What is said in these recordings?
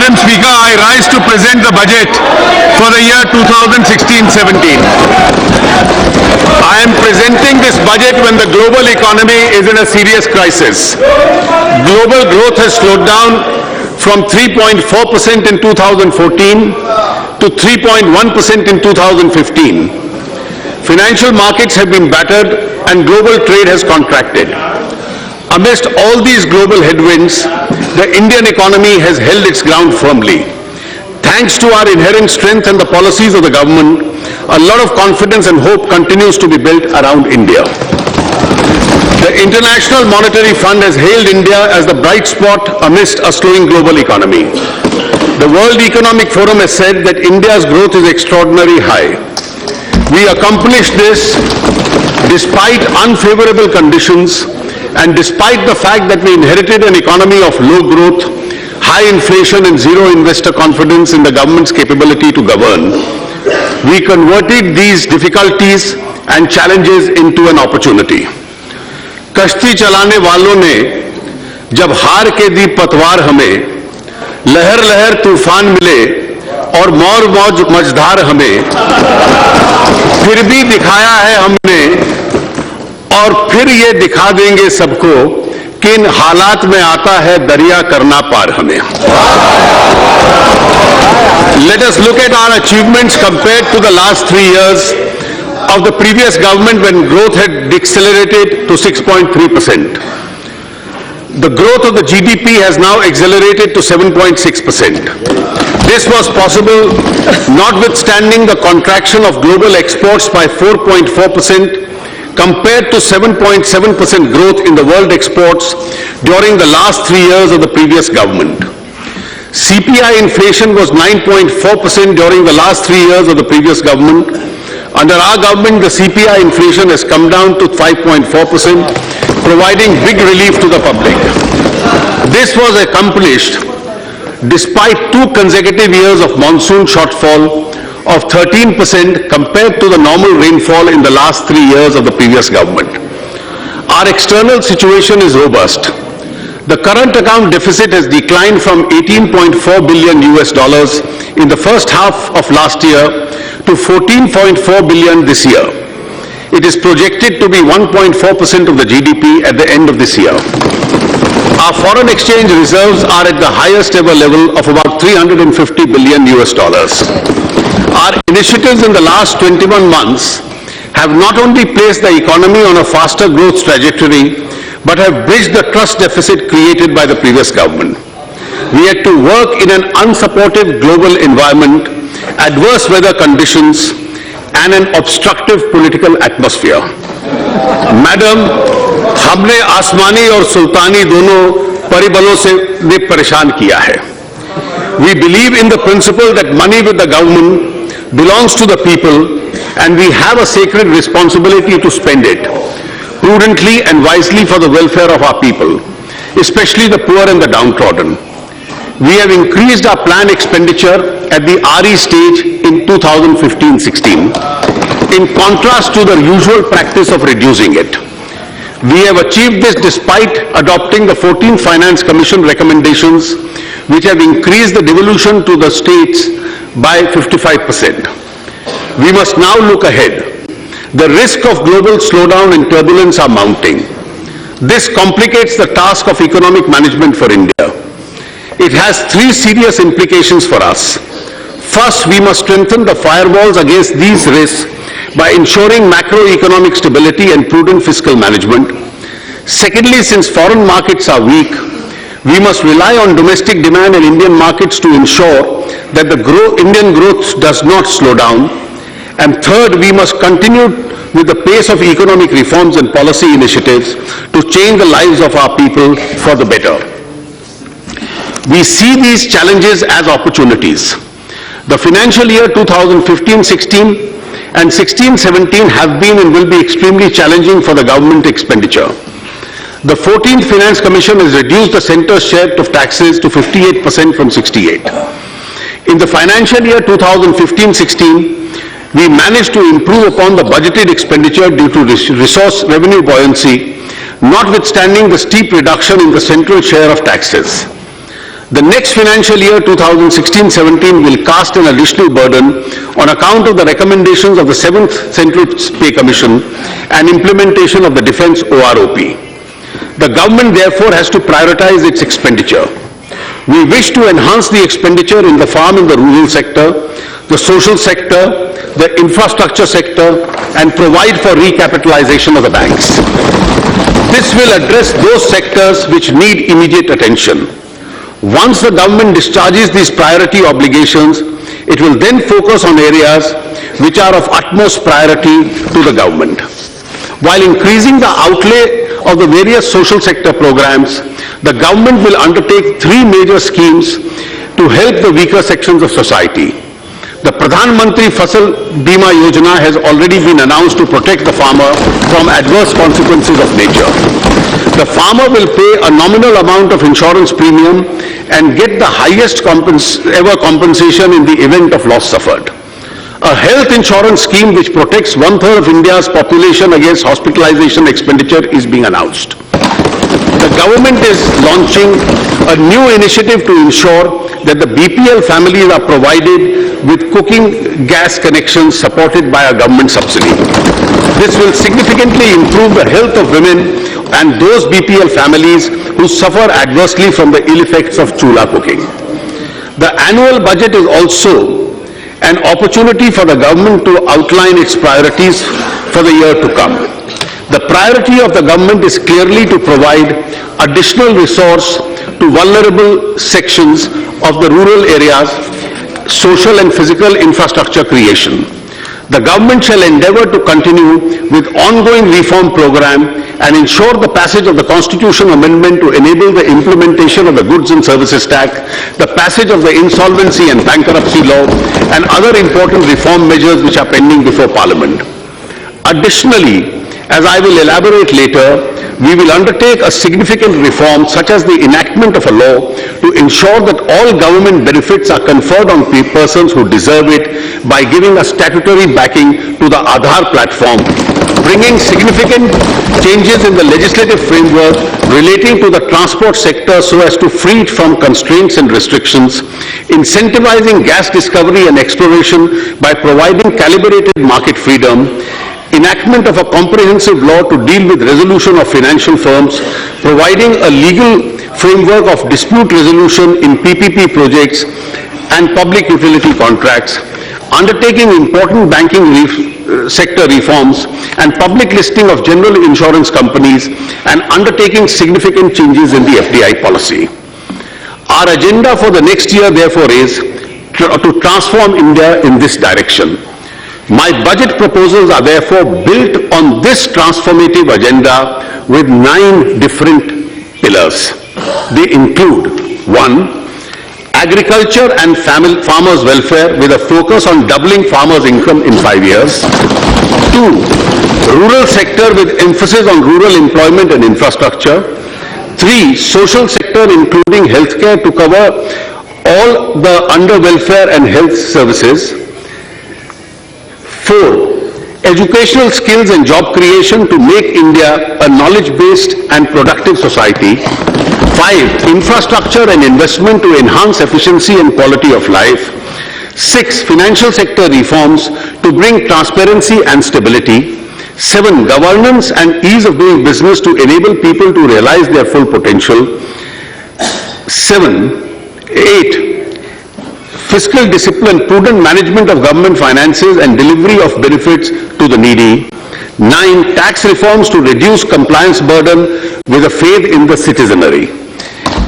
Madam Speaker, I rise to present the budget for the year 2016-17. I am presenting this budget when the global economy is in a serious crisis. Global growth has slowed down from 3.4% in 2014 to 3.1% in 2015. Financial markets have been battered and global trade has contracted. Amidst all these global headwinds, the Indian economy has held its ground firmly. Thanks to our inherent strength and the policies of the government, a lot of confidence and hope continues to be built around India. The International Monetary Fund has hailed India as the bright spot amidst a slowing global economy. The World Economic Forum has said that India's growth is extraordinarily high. We accomplished this despite unfavorable conditions and despite the fact that we inherited an economy of low growth, high inflation and zero investor confidence in the government's capability to govern. We converted these difficulties and challenges into an opportunity. कश्ती चलाने वालों ने जब हार के दी पतवार हमें, लहर लहर तूफान मिले और मौज मौज मझधार हमें, फिर भी दिखाया है हमने और फिर ये दिखा देंगे सबको कि इन हालात में आता है दरिया करना पार हमें. Let us look at our achievements compared to the last 3 years of the previous government when growth had decelerated to 6.3%. The growth of the GDP has now accelerated to 7.6%. This was possible notwithstanding the contraction of global exports by 4.4% compared to 7.7% growth in the world exports during the last 3 years of the previous government. CPI inflation was 9.4% during the last 3 years of the previous government. Under our government, the CPI inflation has come down to 5.4%, providing big relief to the public. This was accomplished despite 2 consecutive years of monsoon shortfall of 13% compared to the normal rainfall in the last 3 years of the previous government. Our external situation is robust. The current account deficit has declined from $18.4 billion in the first half of last year to $14.4 billion this year. It is projected to be 1.4% of the GDP at the end of this year. Our foreign exchange reserves are at the highest ever level of about $350 billion. Our initiatives in the last 21 months have not only placed the economy on a faster growth trajectory, but have bridged the trust deficit created by the previous government. We had to work in an unsupportive global environment, adverse weather conditions, and an obstructive political atmosphere. Madam, हमने आसमानी और सुल्तानी दोनों परिबलों से परेशान किया है. We believe in the principle that money with the government belongs to the people and we have a sacred responsibility to spend it prudently and wisely for the welfare of our people, especially the poor and the downtrodden. We have increased our planned expenditure at the RE stage in 2015-16, in contrast to the usual practice of reducing it. We have achieved this despite adopting the 14th Finance Commission recommendations, which have increased the devolution to the states by 55%. We must now look ahead. The risk of global slowdown and turbulence are mounting. This complicates the task of economic management for India. It has 3 serious implications for us. First, we must strengthen the firewalls against these risks by ensuring macroeconomic stability and prudent fiscal management. Secondly, since foreign markets are weak, we must rely on domestic demand and Indian markets to ensure that the Indian growth does not slow down. And third, we must continue with the pace of economic reforms and policy initiatives to change the lives of our people for the better. We see these challenges as opportunities. The financial year 2015-16 and 16-17 have been and will be extremely challenging for the government expenditure. The 14th Finance Commission has reduced the centre's share of taxes to 58% from 68%. In the financial year 2015-16, we managed to improve upon the budgeted expenditure due to resource revenue buoyancy, notwithstanding the steep reduction in the central share of taxes. The next financial year 2016-17 will cast an additional burden on account of the recommendations of the 7th Central Pay Commission and implementation of the Defence OROP. The government therefore has to prioritize its expenditure. We wish to enhance the expenditure in the farm and the rural sector, the social sector, the infrastructure sector, and provide for recapitalization of the banks. This will address those sectors which need immediate attention. Once the government discharges these priority obligations, it will then focus on areas which are of utmost priority to the government. While increasing the outlay of the various social sector programs, the government will undertake 3 major schemes to help the weaker sections of society. The Pradhan Mantri Fasal Bima Yojana has already been announced to protect the farmer from adverse consequences of nature. The farmer will pay a nominal amount of insurance premium and get the highest ever compensation in the event of loss suffered. A health insurance scheme which protects 1/3 of India's population against hospitalization expenditure is being announced. The government is launching a new initiative to ensure that the BPL families are provided with cooking gas connections supported by a government subsidy. This will significantly improve the health of women and those BPL families who suffer adversely from the ill effects of chula cooking. The annual budget is also an opportunity for the government to outline its priorities for the year to come. The priority of the government is clearly to provide additional resource to vulnerable sections of the rural areas, social and physical infrastructure creation. The government shall endeavor to continue with ongoing reform program and ensure the passage of the Constitution Amendment to enable the implementation of the Goods and Services Tax, the passage of the Insolvency and Bankruptcy Law, and other important reform measures which are pending before Parliament. Additionally, as I will elaborate later, we will undertake a significant reform such as the enactment of a law to ensure that all government benefits are conferred on persons who deserve it by giving a statutory backing to the Aadhaar platform, bringing significant changes in the legislative framework relating to the transport sector so as to free it from constraints and restrictions, incentivizing gas discovery and exploration by providing calibrated market freedom, enactment of a comprehensive law to deal with resolution of financial firms, providing a legal framework of dispute resolution in PPP projects and public utility contracts, undertaking important banking sector reforms and public listing of general insurance companies, and undertaking significant changes in the FDI policy. Our agenda for the next year, therefore, is to transform India in this direction. My budget proposals are therefore built on this transformative agenda with 9 different pillars. They include: 1, agriculture and farmers' welfare with a focus on doubling farmers' income in 5 years. 2, rural sector with emphasis on rural employment and infrastructure. 3, social sector including healthcare to cover all the under welfare and health services. 4, educational skills and job creation to make India a knowledge-based and productive society. 5, infrastructure and investment to enhance efficiency and quality of life. 6, financial sector reforms to bring transparency and stability. 7, governance and ease of doing business to enable people to realize their full potential. 8, fiscal discipline, prudent management of government finances and delivery of benefits to the needy. 9, tax reforms to reduce compliance burden with a faith in the citizenry.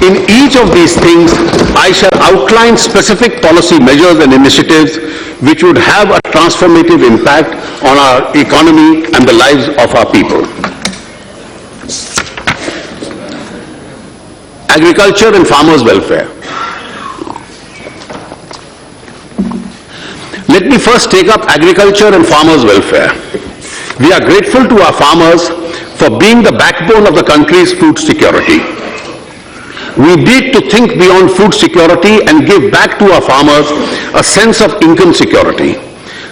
In each of these things, I shall outline specific policy measures and initiatives which would have a transformative impact on our economy and the lives of our people. Agriculture and farmers' welfare. Let me first take up agriculture and farmers' welfare. We are grateful to our farmers for being the backbone of the country's food security. We need to think beyond food security and give back to our farmers a sense of income security.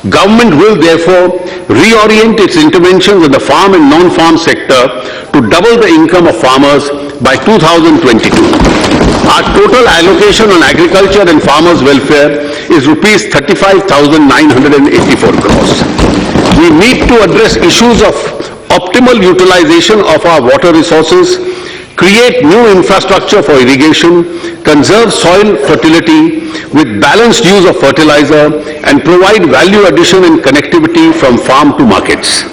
Government will therefore reorient its interventions in the farm and non-farm sector to double the income of farmers by 2022. Our total allocation on agriculture and farmers' welfare is rupees 35,984 crores. We need to address issues of optimal utilization of our water resources, create new infrastructure for irrigation, conserve soil fertility with balanced use of fertilizer, and provide value addition and connectivity from farm to markets.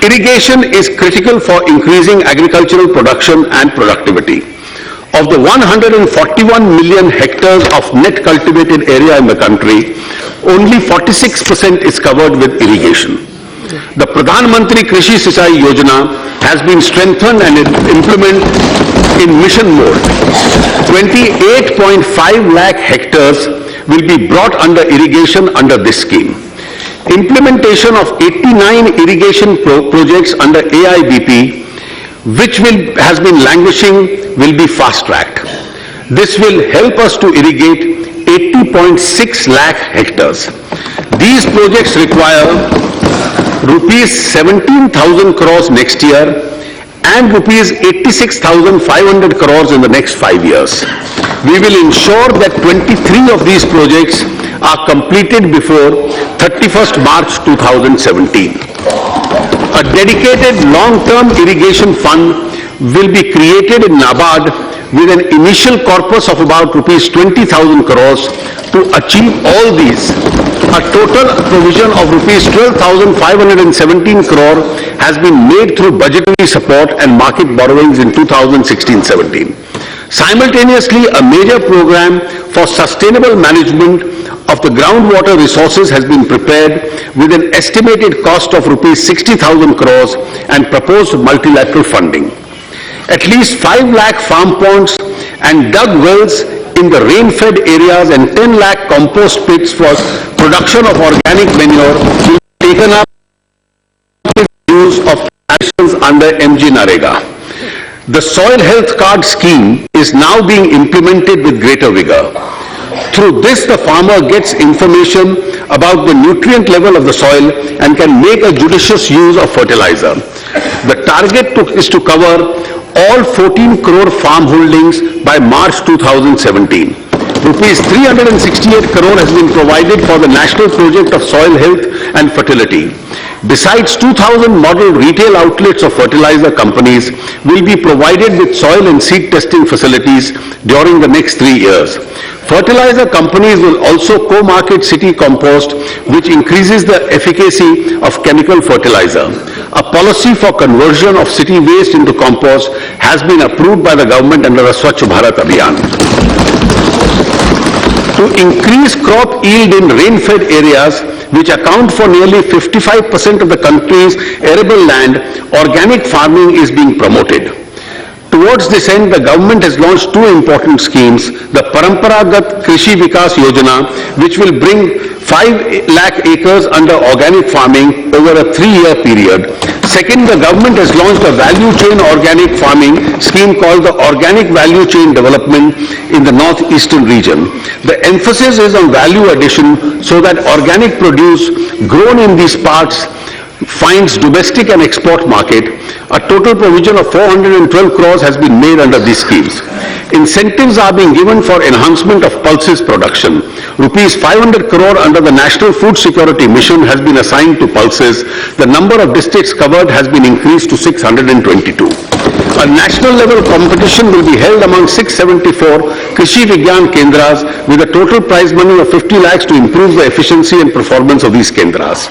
Irrigation is critical for increasing agricultural production and productivity. Of the 141 million hectares of net cultivated area in the country, only 46% is covered with irrigation. The Pradhan Mantri Krishi Sinchai Yojana has been strengthened and implemented in mission mode. 28.5 lakh hectares will be brought under irrigation under this scheme. Implementation of 89 irrigation projects under AIBP, which has been languishing, will be fast-tracked. This will help us to irrigate 80.6 lakh hectares. These projects require rupees 17,000 crores next year and rupees 86,500 crores in the next 5 years. We will ensure that 23 of these projects are completed before 31st March 2017. A dedicated long-term irrigation fund will be created in NABARD with an initial corpus of about rupees 20,000 crores. To achieve all these, a total provision of rupees 12,517 crore has been made through budgetary support and market borrowings in 2016-17. Simultaneously, a major program for sustainable management of the groundwater resources has been prepared with an estimated cost of rupees 60,000 crores and proposed multilateral funding. At least 5 lakh farm ponds and dug wells in the rain-fed areas and 10 lakh compost pits for production of organic manure will be taken up with use of actions under MG Narega. The soil health card scheme is now being implemented with greater vigor. Through this, the farmer gets information about the nutrient level of the soil and can make a judicious use of fertilizer. The target is to cover all 14 crore farm holdings by March 2017. Rupees 368 crore has been provided for the National Project of Soil Health and Fertility. Besides, 2,000 model retail outlets of fertilizer companies will be provided with soil and seed testing facilities during the next 3 years. Fertilizer companies will also co-market city compost, which increases the efficacy of chemical fertilizer. A policy for conversion of city waste into compost has been approved by the government under the Swachh Bharat Abhiyan. To increase crop yield in rain-fed areas, which account for nearly 55% of the country's arable land, organic farming is being promoted. Towards this end, the government has launched 2 important schemes: the Paramparagat Krishi Vikas Yojana, which will bring 5 lakh acres under organic farming over a 3-year period. Second, the government has launched a value chain organic farming scheme called the Organic Value Chain Development in the northeastern region. The emphasis is on value addition so that organic produce grown in these parts finds domestic and export market. A total provision of 412 crores has been made under these schemes. Incentives are being given for enhancement of pulses production. Rupees 500 crore under the National Food Security Mission has been assigned to pulses. The number of districts covered has been increased to 622. A national level competition will be held among 674 Krishi Vigyan Kendras with a total prize money of 50 lakhs to improve the efficiency and performance of these Kendras.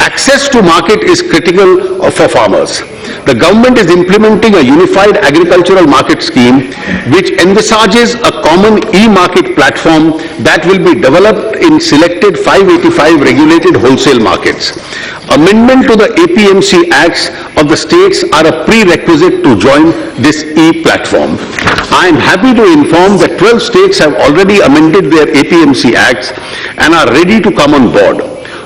Access to market is critical for farmers. The government is implementing a unified agricultural market scheme which envisages a common e-market platform that will be developed in selected 585 regulated wholesale markets. Amendment to the APMC Acts of the states are a prerequisite to join this e-platform. I am happy to inform that 12 states have already amended their APMC Acts and are ready to come on board.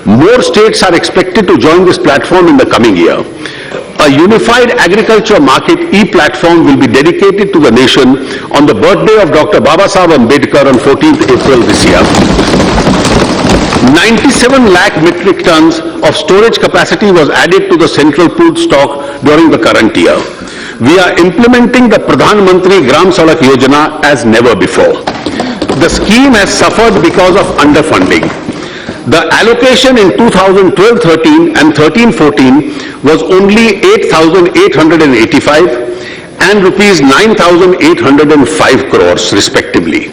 More states are expected to join this platform in the coming year. A unified agriculture market e-platform will be dedicated to the nation on the birthday of Dr. Babasaheb Ambedkar on 14th April this year. 97 lakh metric tons of storage capacity was added to the central food stock during the current year. We are implementing the Pradhan Mantri Gram Sadak Yojana as never before. The scheme has suffered because of underfunding. The allocation in 2012-13 and 13-14 was only 8,885 and rupees 9,805 crores respectively.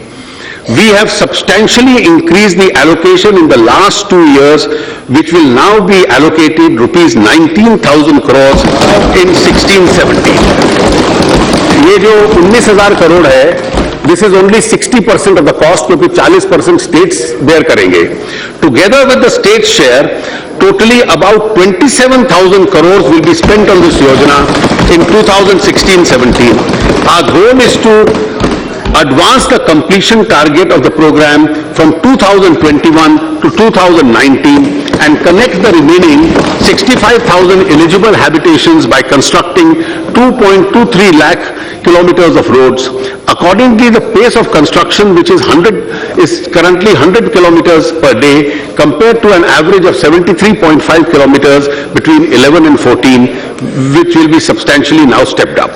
We have substantially increased the allocation in the last 2 years, which will now be allocated rupees 19,000 crores in 16-17. ये जो 19,000 करोड़ है, this is only 60% of the cost, क्योंकि 40% states bear करेंगे. Together with the state share, totally about 27,000 crores will be spent on this yojana in 2016-17. Our goal is to advance the completion target of the program from 2021 to 2019 and connect the remaining 65,000 eligible habitations by constructing 2.23 lakh kilometers of roads. Accordingly, the pace of construction, which is currently 100 kilometers per day, compared to an average of 73.5 kilometers between 11 and 14, which will be substantially now stepped up.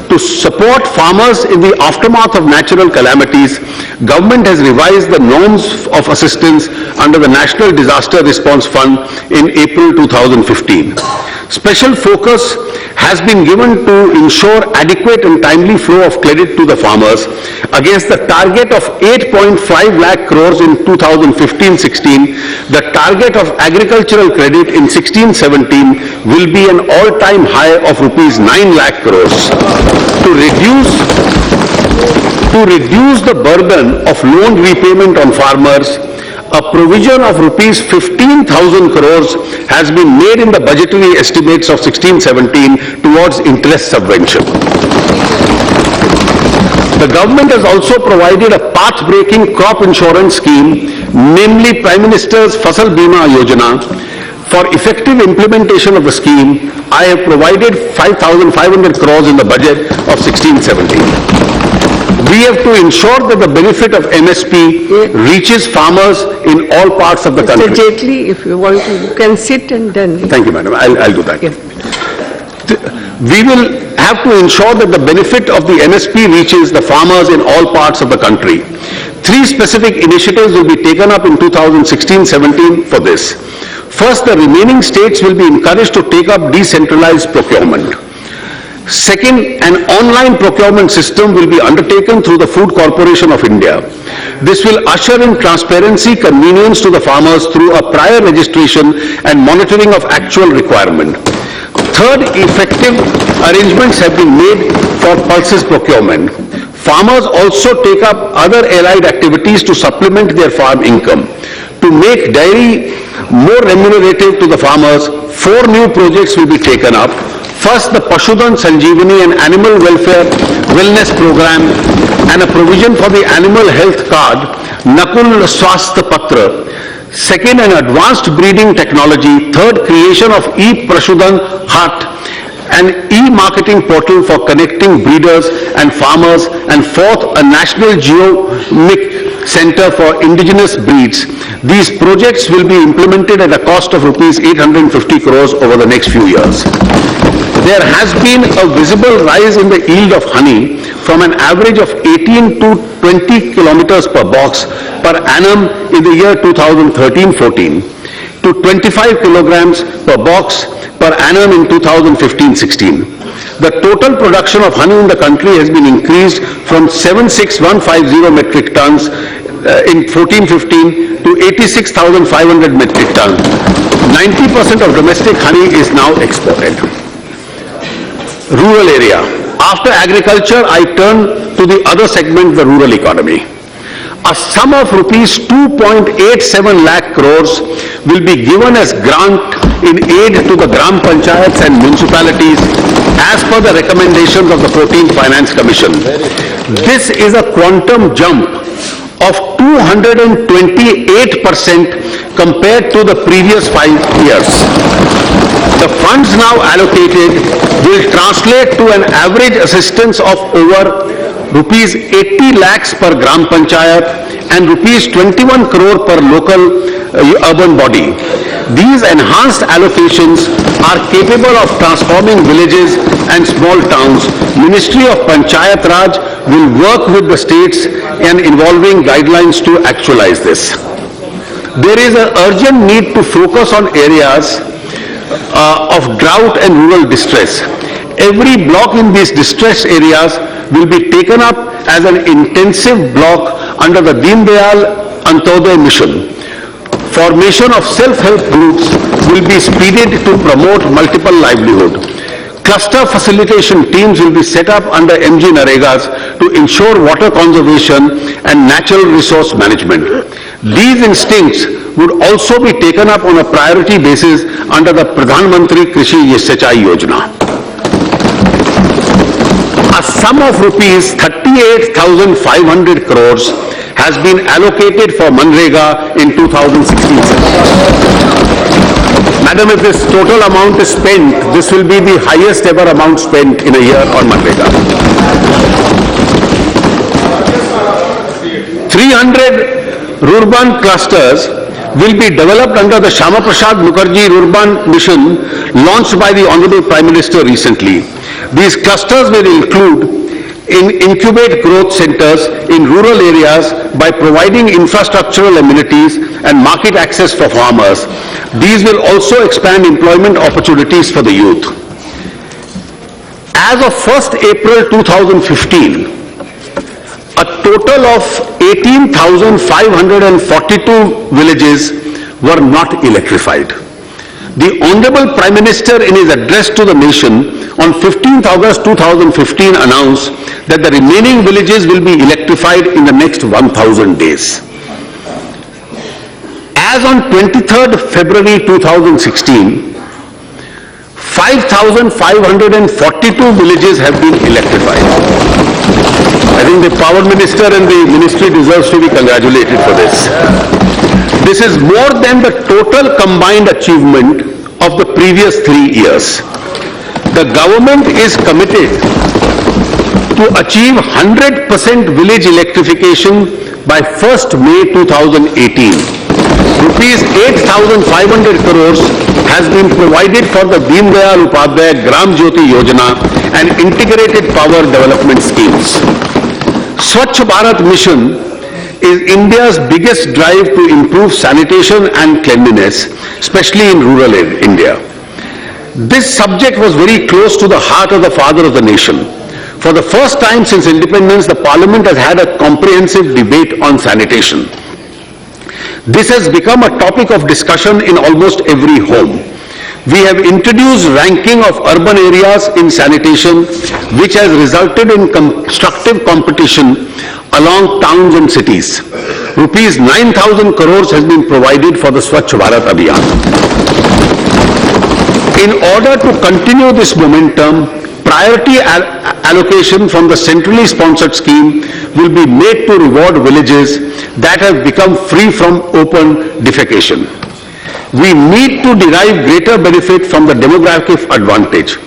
To support farmers in the aftermath of natural calamities, government has revised the norms of assistance under the National Disaster Response Fund in April 2015. Special focus has been given to ensure adequate and timely flow of credit to the farmers. Against the target of 8.5 lakh crores in 2015-16, the target of agricultural credit in 16-17 will be an all-time high of rupees 9 lakh crores. To reduce the burden of loan repayment on farmers, a provision of rupees 15,000 crores has been made in the budgetary estimates of 16-17 towards interest subvention. The government has also provided a path-breaking crop insurance scheme, namely Prime Minister's Fasal Bima Yojana. For effective implementation of the scheme, I have provided 5,500 crores in the budget of 16-17. We have to ensure that the benefit of MSP reaches farmers in all parts of the country. Mr. Jaitley, if you want to, you can sit and then... Thank you, madam. I'll do that. Yes. We will have to ensure that the benefit of the MSP reaches the farmers in all parts of the country. 3 specific initiatives will be taken up in 2016-17 for this. First, the remaining states will be encouraged to take up decentralized procurement. Second, an online procurement system will be undertaken through the Food Corporation of India. This will usher in transparency, convenience to the farmers through a prior registration and monitoring of actual requirement. Third, effective arrangements have been made for pulses procurement. Farmers also take up other allied activities to supplement their farm income. To make dairy more remunerative to the farmers, 4 new projects will be taken up. First, the Pashudan Sanjeevani and Animal Welfare Wellness Program and a provision for the Animal Health Card, Nakul Swasthya Patra. Second, an advanced breeding technology. Third, creation of E-Pashudan Hut, an e-marketing portal for connecting breeders and farmers. And fourth, a national genomic center for indigenous breeds. These projects will be implemented at a cost of rupees 850 crores over the next few years. There has been a visible rise in the yield of honey from an average of 18 to 20 kilometers per box per annum in the year 2013-14 to 25 kilograms per box per annum in 2015-16. The total production of honey in the country has been increased from 76,150 metric tons in 14-15 to 86,500 metric tons. 90% of domestic honey is now exported. Rural area. After agriculture, I turn to the other segment, the rural economy. A sum of rupees 2.87 lakh crores will be given as grant in aid to the Gram Panchayats and municipalities as per the recommendations of the 14th Finance Commission. This is a quantum jump of 228% compared to the previous 5 years. The funds now allocated will translate to an average assistance of over rupees 80 lakhs per Gram Panchayat and rupees 21 crore per local urban body. These enhanced allocations are capable of transforming villages and small towns. Ministry of Panchayat Raj will work with the states in involving guidelines to actualize this. There is an urgent need to focus on areas of drought and rural distress. Every block in these distressed areas will be taken up as an intensive block under the Deen Dayal Antyodaya mission. Formation of self-help groups will be speeded to promote multiple livelihood. Cluster facilitation teams will be set up under MG Naregas to ensure water conservation and natural resource management. These instincts would also be taken up on a priority basis under the Pradhan Mantri Krishi Sechai Yojana. A sum of rupees 38,500 crores has been allocated for Manrega in 2016. Madam, if this total amount is spent, this will be the highest ever amount spent in a year on Manrega. 300 Rurban clusters will be developed under the Shama Prasad Mukherjee Rurban mission launched by the Honorable Prime Minister recently. These clusters will include incubate growth centers in rural areas by providing infrastructural amenities and market access for farmers. These will also expand employment opportunities for the youth. As of 1st April 2015, a total of 18,542 villages were not electrified. The Honorable Prime Minister in his address to the nation on 15th August 2015 announced that the remaining villages will be electrified in the next 1,000 days. As on 23rd February 2016, 5,542 villages have been electrified. I think the Power Minister and the Ministry deserves to be congratulated for this. This is more than the total combined achievement of the previous 3 years. The government is committed to achieve 100% village electrification by 1st May 2018. Rupees 8,500 crores has been provided for the Deen Dayal Upadhyaya Gram Jyoti Yojana and integrated power development schemes. Swachh Bharat Mission is India's biggest drive to improve sanitation and cleanliness, especially in rural India. This subject was very close to the heart of the father of the nation. For the first time since independence, the Parliament has had a comprehensive debate on sanitation. This has become a topic of discussion in almost every home. We have introduced ranking of urban areas in sanitation, which has resulted in constructive competition along towns and cities. Rupees 9,000 crores has been provided for the Swachh Bharat Abhiyan. In order to continue this momentum, priority allocation from the centrally sponsored scheme will be made to reward villages that have become free from open defecation. We need to derive greater benefit from the demographic advantage.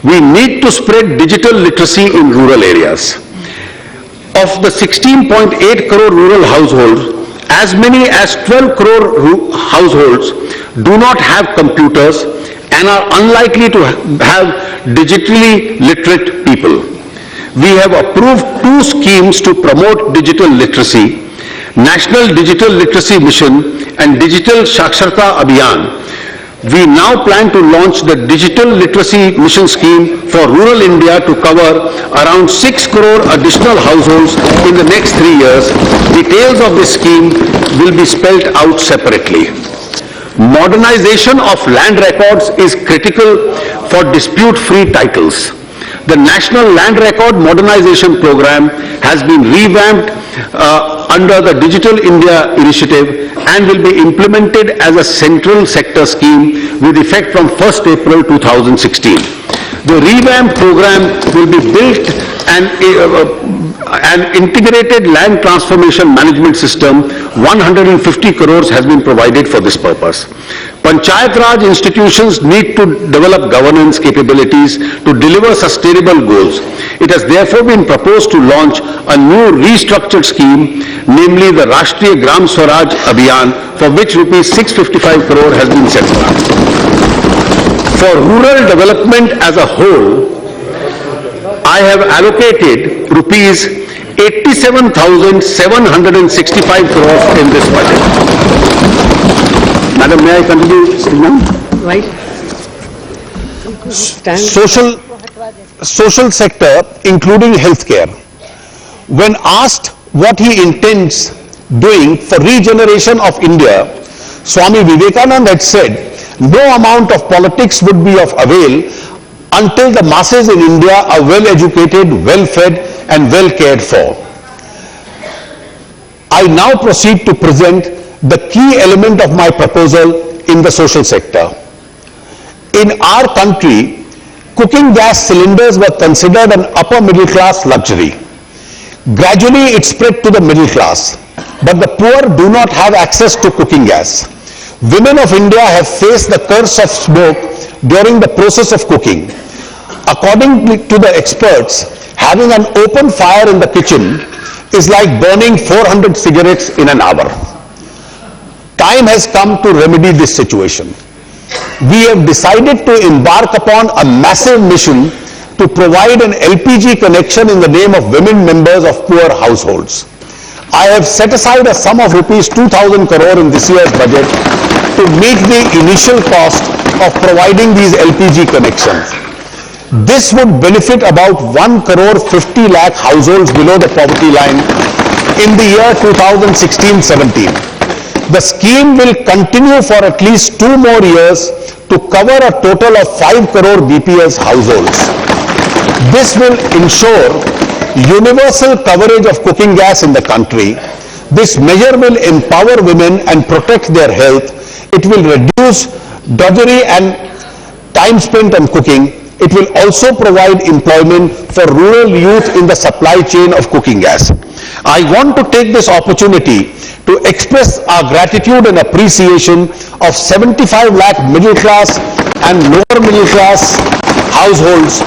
We need to spread digital literacy in rural areas. Of the 16.8 crore rural households, as many as 12 crore households do not have computers and are unlikely to have digitally literate people. We have approved 2 schemes to promote digital literacy, National Digital Literacy Mission and Digital Saksharta Abhiyan. We now plan to launch the Digital Literacy Mission scheme for rural India to cover around 6 crore additional households in the next 3 years. Details of this scheme will be spelled out separately. Modernization of land records is critical for dispute-free titles. The National Land Record Modernization Program has been revamped under the Digital India initiative and will be implemented as a central sector scheme with effect from 1st April 2016. The revamped program will be built and an integrated land transformation management system. 150 crores has been provided for this purpose. Panchayat Raj institutions need to develop governance capabilities to deliver sustainable goals. It has therefore been proposed to launch a new restructured scheme, namely the Rashtriya Gram Swaraj Abhiyan, for which rupees 655 crore has been set aside. For rural development as a whole, I have allocated rupees 87,765 crores in this budget. Madam, may I continue? Right. Stand. Social sector, including healthcare. When asked what he intends doing for regeneration of India, Swami Vivekananda had said, no amount of politics would be of avail until the masses in India are well educated, well fed and well cared for. I now proceed to present the key element of my proposal in the social sector. In our country, cooking gas cylinders were considered an upper middle class luxury. Gradually it spread to the middle class, but the poor do not have access to cooking gas. Women of India have faced the curse of smoke during the process of cooking. According to the experts, having an open fire in the kitchen is like burning 400 cigarettes in an hour. Time has come to remedy this situation. We have decided to embark upon a massive mission to provide an LPG connection in the name of women members of poor households. I have set aside a sum of rupees 2,000 crore in this year's budget to meet the initial cost of providing these LPG connections. This would benefit about 1 crore 50 lakh households below the poverty line in the year 2016-17. The scheme will continue for at least 2 more years to cover a total of 5 crore BPS households. This will ensure universal coverage of cooking gas in the country. This measure will empower women and protect their health. It will reduce drudgery and time spent on cooking. It will also provide employment for rural youth in the supply chain of cooking gas. I want to take this opportunity to express our gratitude and appreciation of 75 lakh middle class and lower middle class households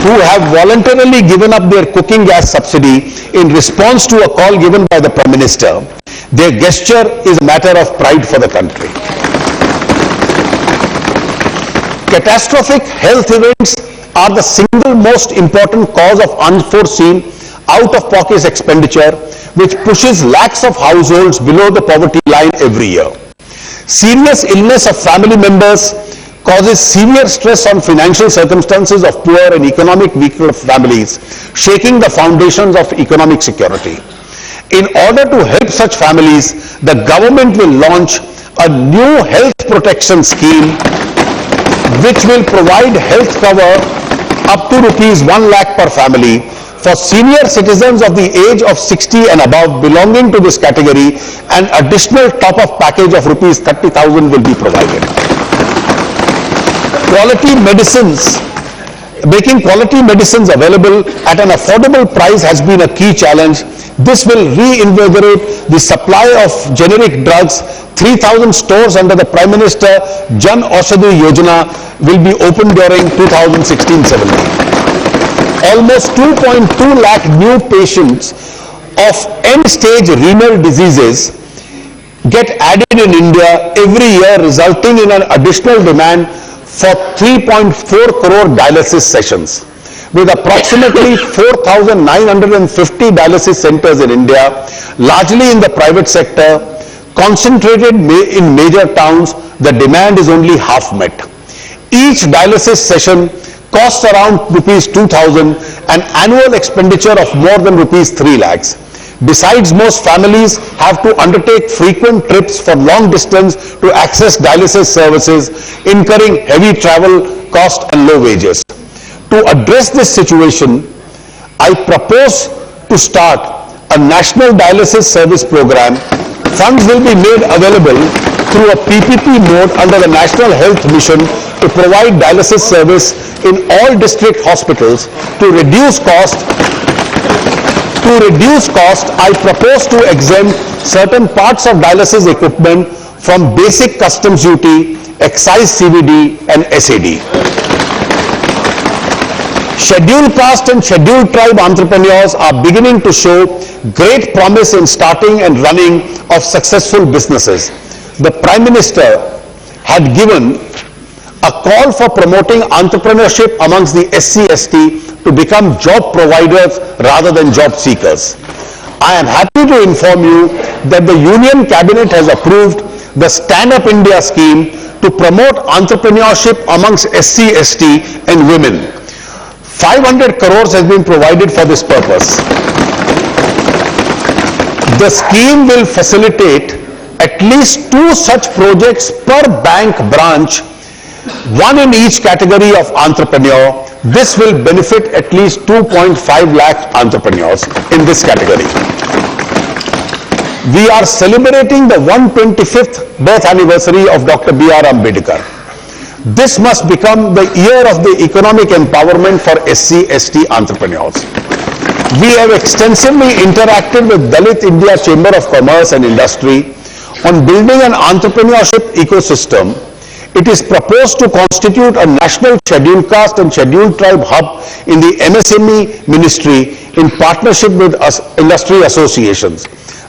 who have voluntarily given up their cooking gas subsidy in response to a call given by the Prime Minister. Their gesture is a matter of pride for the country. Catastrophic health events are the single most important cause of unforeseen out-of-pocket expenditure, which pushes lakhs of households below the poverty line every year. Serious illness of family members causes severe stress on financial circumstances of poor and economic weaker families, shaking the foundations of economic security. In order to help such families, the government will launch a new health protection scheme which will provide health cover up to rupees 1 lakh per family for senior citizens of the age of 60 and above belonging to this category. An additional top-up package of rupees 30,000 will be provided. Quality medicines, making quality medicines available at an affordable price has been a key challenge. This will reinvigorate the supply of generic drugs. 3,000 stores under the Prime Minister Jan Aushadhi Yojana will be opened during 2016-17. Almost 2.2 lakh new patients of end-stage renal diseases get added in India every year, resulting in an additional demand for 3.4 crore dialysis sessions. With approximately 4,950 dialysis centers in India, largely in the private sector, concentrated in major towns, the demand is only half met. Each dialysis session costs around rupees 2,000, an annual expenditure of more than rupees 3 lakhs. Besides, most families have to undertake frequent trips for long distance to access dialysis services, incurring heavy travel costs and low wages. To address this situation, I propose to start a national dialysis service program. Funds will be made available through a PPP mode under the National Health Mission to provide dialysis service in all district hospitals. To reduce cost, I propose to exempt certain parts of dialysis equipment from basic customs duty, excise CVD and SAD. Scheduled caste and scheduled tribe entrepreneurs are beginning to show great promise in starting and running of successful businesses. The Prime Minister had given a call for promoting entrepreneurship amongst the SC/ST to become job providers rather than job seekers. I am happy to inform you that the Union Cabinet has approved the Stand Up India scheme to promote entrepreneurship amongst SC/ST and women. 500 crores has been provided for this purpose. The scheme will facilitate at least 2 such projects per bank branch, one in each category of entrepreneur. This will benefit at least 2.5 lakh entrepreneurs in this category. We are celebrating the 125th birth anniversary of Dr. B.R. Ambedkar. This must become the year of the economic empowerment for SC/ST entrepreneurs. We have extensively interacted with Dalit India Chamber of Commerce and Industry on building an entrepreneurship ecosystem. It is proposed to constitute a national scheduled caste and scheduled tribe hub in the MSME ministry in partnership with industry associations.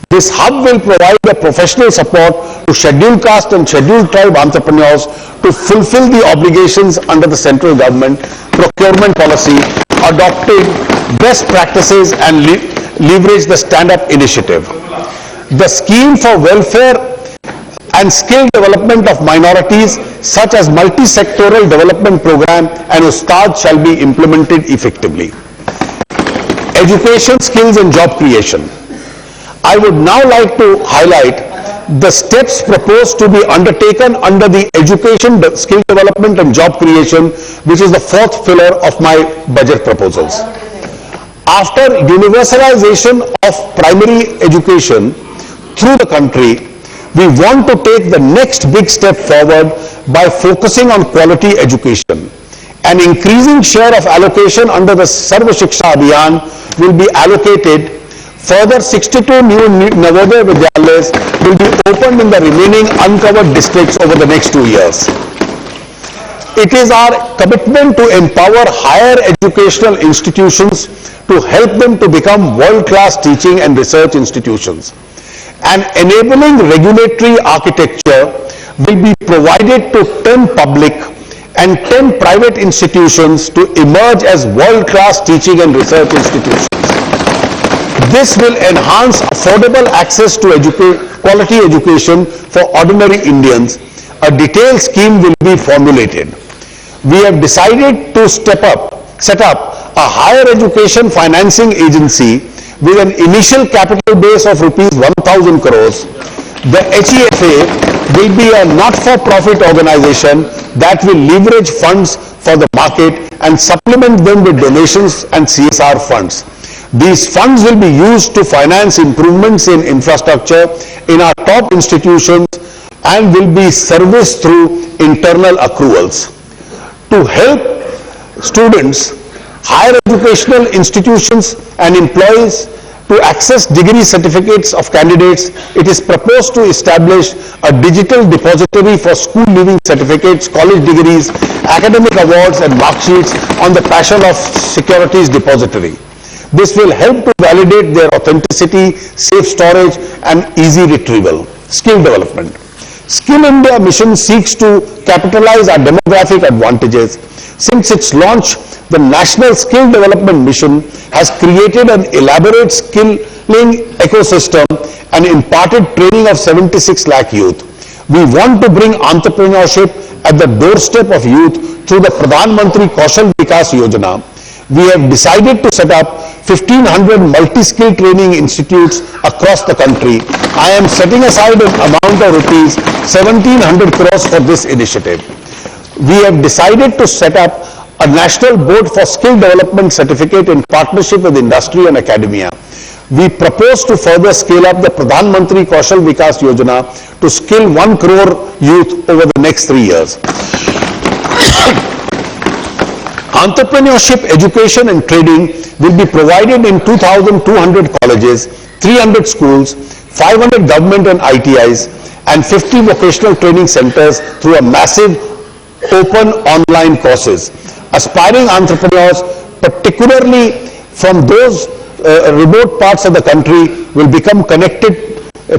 This hub will provide the professional support to scheduled caste and scheduled tribe entrepreneurs to fulfill the obligations under the central government procurement policy, adopting best practices and leverage the stand-up initiative. The scheme for welfare and skill development of minorities such as multi-sectoral development program and Ustad shall be implemented effectively. Education, skills and job creation. I would now like to highlight the steps proposed to be undertaken under the education, skill development and job creation, which is the 4th pillar of my budget proposals. After universalization of primary education through the country, we want to take the next big step forward by focusing on quality education. An increasing share of allocation under the Sarva Shiksha Abhiyan will be allocated. Further 62 new Navodaya Vidyalayas will be opened in the remaining uncovered districts over the next 2 years. It is our commitment to empower higher educational institutions to help them to become world-class teaching and research institutions. An enabling regulatory architecture will be provided to 10 public and 10 private institutions to emerge as world-class teaching and research institutions. This will enhance affordable access to quality education for ordinary Indians. A detailed scheme will be formulated. We have decided to set up a higher education financing agency with an initial capital base of rupees 1,000 crores. The HEFA will be a not-for-profit organization that will leverage funds for the market and supplement them with donations and CSR funds. These funds will be used to finance improvements in infrastructure in our top institutions and will be serviced through internal accruals. To help students, higher educational institutions and employees to access degree certificates of candidates, it is proposed to establish a digital depository for school leaving certificates, college degrees, academic awards and mark sheets on the Passion of Securities Depository. This will help to validate their authenticity, safe storage and easy retrieval. Skill development. Skill India mission seeks to capitalize our demographic advantages. Since its launch, the National Skill Development Mission has created an elaborate skilling ecosystem and imparted training of 76 lakh youth. We want to bring entrepreneurship at the doorstep of youth through the Pradhan Mantri Kaushal Vikas Yojana. We have decided to set up 1,500 multi-skill training institutes across the country. I am setting aside an amount of rupees 1,700 crores for this initiative. We have decided to set up a national board for skill development certificate in partnership with industry and academia. We propose to further scale up the Pradhan Mantri Kaushal Vikas Yojana to skill 1 crore youth over the next 3 years. Entrepreneurship education and training will be provided in 2,200 colleges, 300 schools, 500 government and ITIs, and 50 vocational training centers through a massive open online courses. Aspiring entrepreneurs, particularly from those remote parts of the country, will become connected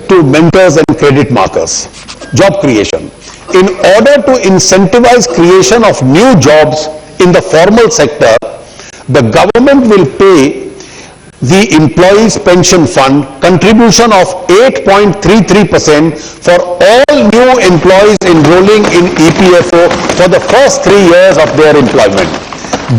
to mentors and credit markers. Job creation. In order to incentivize creation of new jobs in the formal sector, the government will pay the Employees Pension Fund contribution of 8.33% for all new employees enrolling in EPFO for the first 3 years of their employment.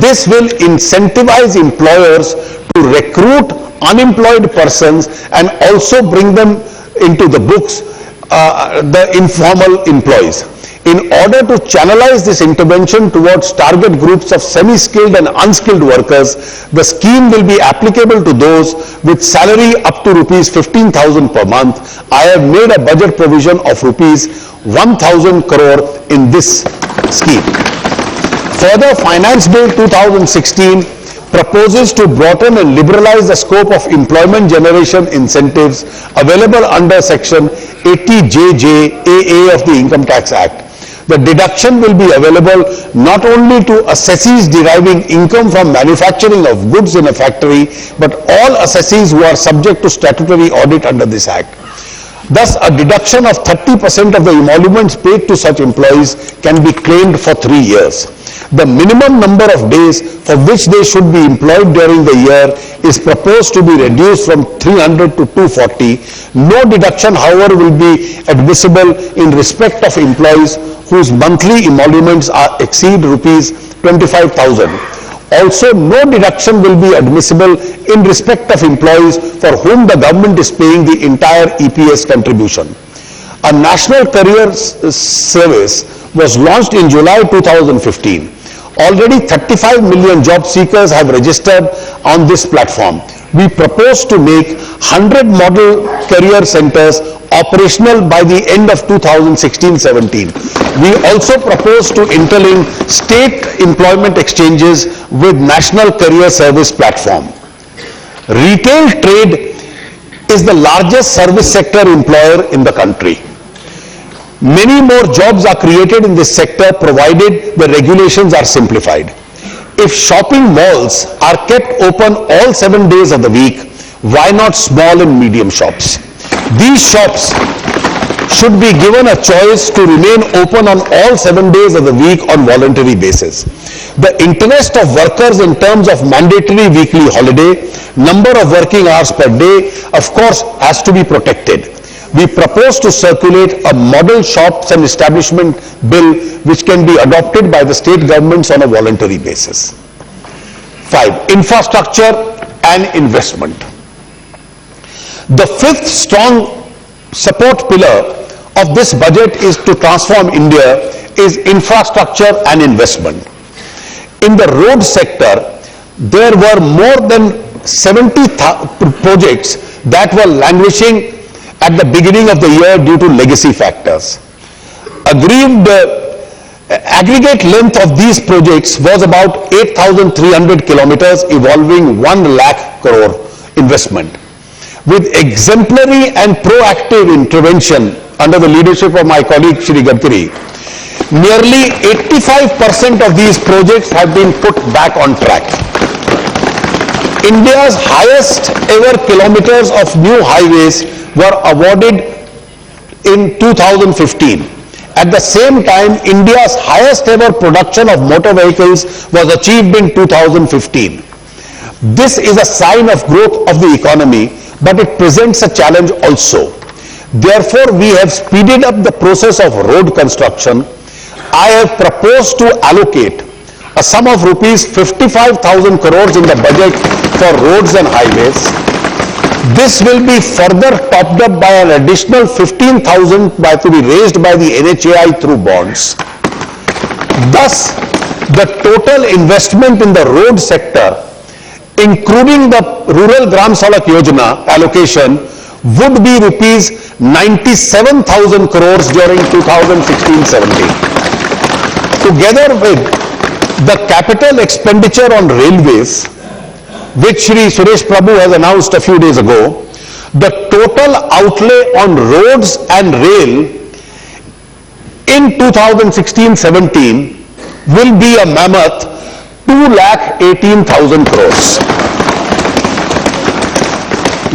This will incentivize employers to recruit unemployed persons and also bring them into the books, the informal employees. In order to channelize this intervention towards target groups of semi-skilled and unskilled workers, the scheme will be applicable to those with salary up to rupees 15,000 per month. I have made a budget provision of rupees 1,000 crore in this scheme. Further, Finance Bill 2016 proposes to broaden and liberalize the scope of employment generation incentives available under Section 80JJAA of the Income Tax Act. The deduction will be available not only to assessees deriving income from manufacturing of goods in a factory, but all assessees who are subject to statutory audit under this Act. Thus, a deduction of 30% of the emoluments paid to such employees can be claimed for 3 years. The minimum number of days for which they should be employed during the year is proposed to be reduced from 300 to 240. No deduction, however, will be admissible in respect of employees whose monthly emoluments exceed rupees 25,000. Also, no deduction will be admissible in respect of employees for whom the government is paying the entire EPS contribution. A national career service was launched in July 2015. Already 35 million job seekers have registered on this platform. We propose to make 100 model career centers operational by the end of 2016-17. We also propose to interlink state employment exchanges with national career service platform. Retail trade is the largest service sector employer in the country. Many more jobs are created in this sector provided the regulations are simplified. If shopping malls are kept open all 7 days of the week, why not small and medium shops? These shops should be given a choice to remain open on all 7 days of the week on voluntary basis. The interest of workers in terms of mandatory weekly holiday, number of working hours per day, of course, has to be protected. We propose to circulate a model shops and establishment bill which can be adopted by the state governments on a voluntary basis. 5. Infrastructure and investment. The fifth strong support pillar of this budget is to transform India is infrastructure and investment. In the road sector, there were more than 70 projects that were languishing at the beginning of the year due to legacy factors. Aggregate length of these projects was about 8,300 kilometers, involving 1 lakh crore investment. With exemplary and proactive intervention under the leadership of my colleague Shri Gadkari, nearly 85% of these projects have been put back on track. India's highest ever kilometers of new highways were awarded in 2015. At the same time, India's highest ever production of motor vehicles was achieved in 2015. This is a sign of growth of the economy, but it presents a challenge also. Therefore, we have speeded up the process of road construction. I have proposed to allocate a sum of rupees 55,000 crores in the budget for roads and highways. This will be further topped up by an additional 15,000 to be raised by the NHAI through bonds. Thus, the total investment in the road sector, including the Rural Gram Sadak Yojana allocation, would be rupees 97,000 crores during 2016-17. together with the capital expenditure on railways, which Shri Suresh Prabhu has announced a few days ago, the total outlay on roads and rail in 2016-17 will be a mammoth 2,18,000 crores.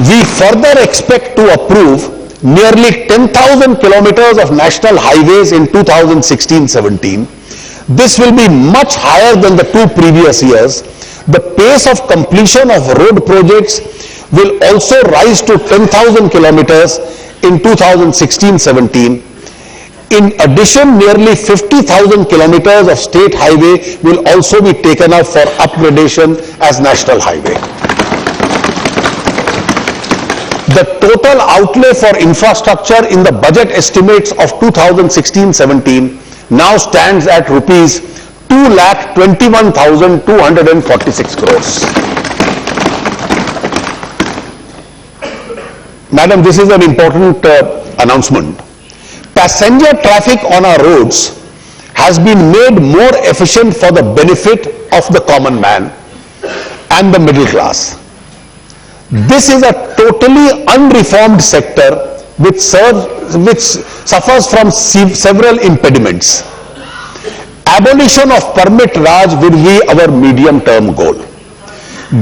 We further expect to approve nearly 10,000 kilometers of national highways in 2016-17. This will be much higher than the two previous years. The pace of completion of road projects will also rise to 10,000 kilometers in 2016-17. In addition, nearly 50,000 kilometers of state highway will also be taken up for upgradation as national highway. The total outlay for infrastructure in the budget estimates of 2016-17 now stands at rupees 2,21,246 crores. Madam, this is an important announcement. Passenger traffic on our roads has been made more efficient for the benefit of the common man and the middle class. This is a totally unreformed sector which suffers from several impediments. Abolition of permit Raj will be our medium-term goal.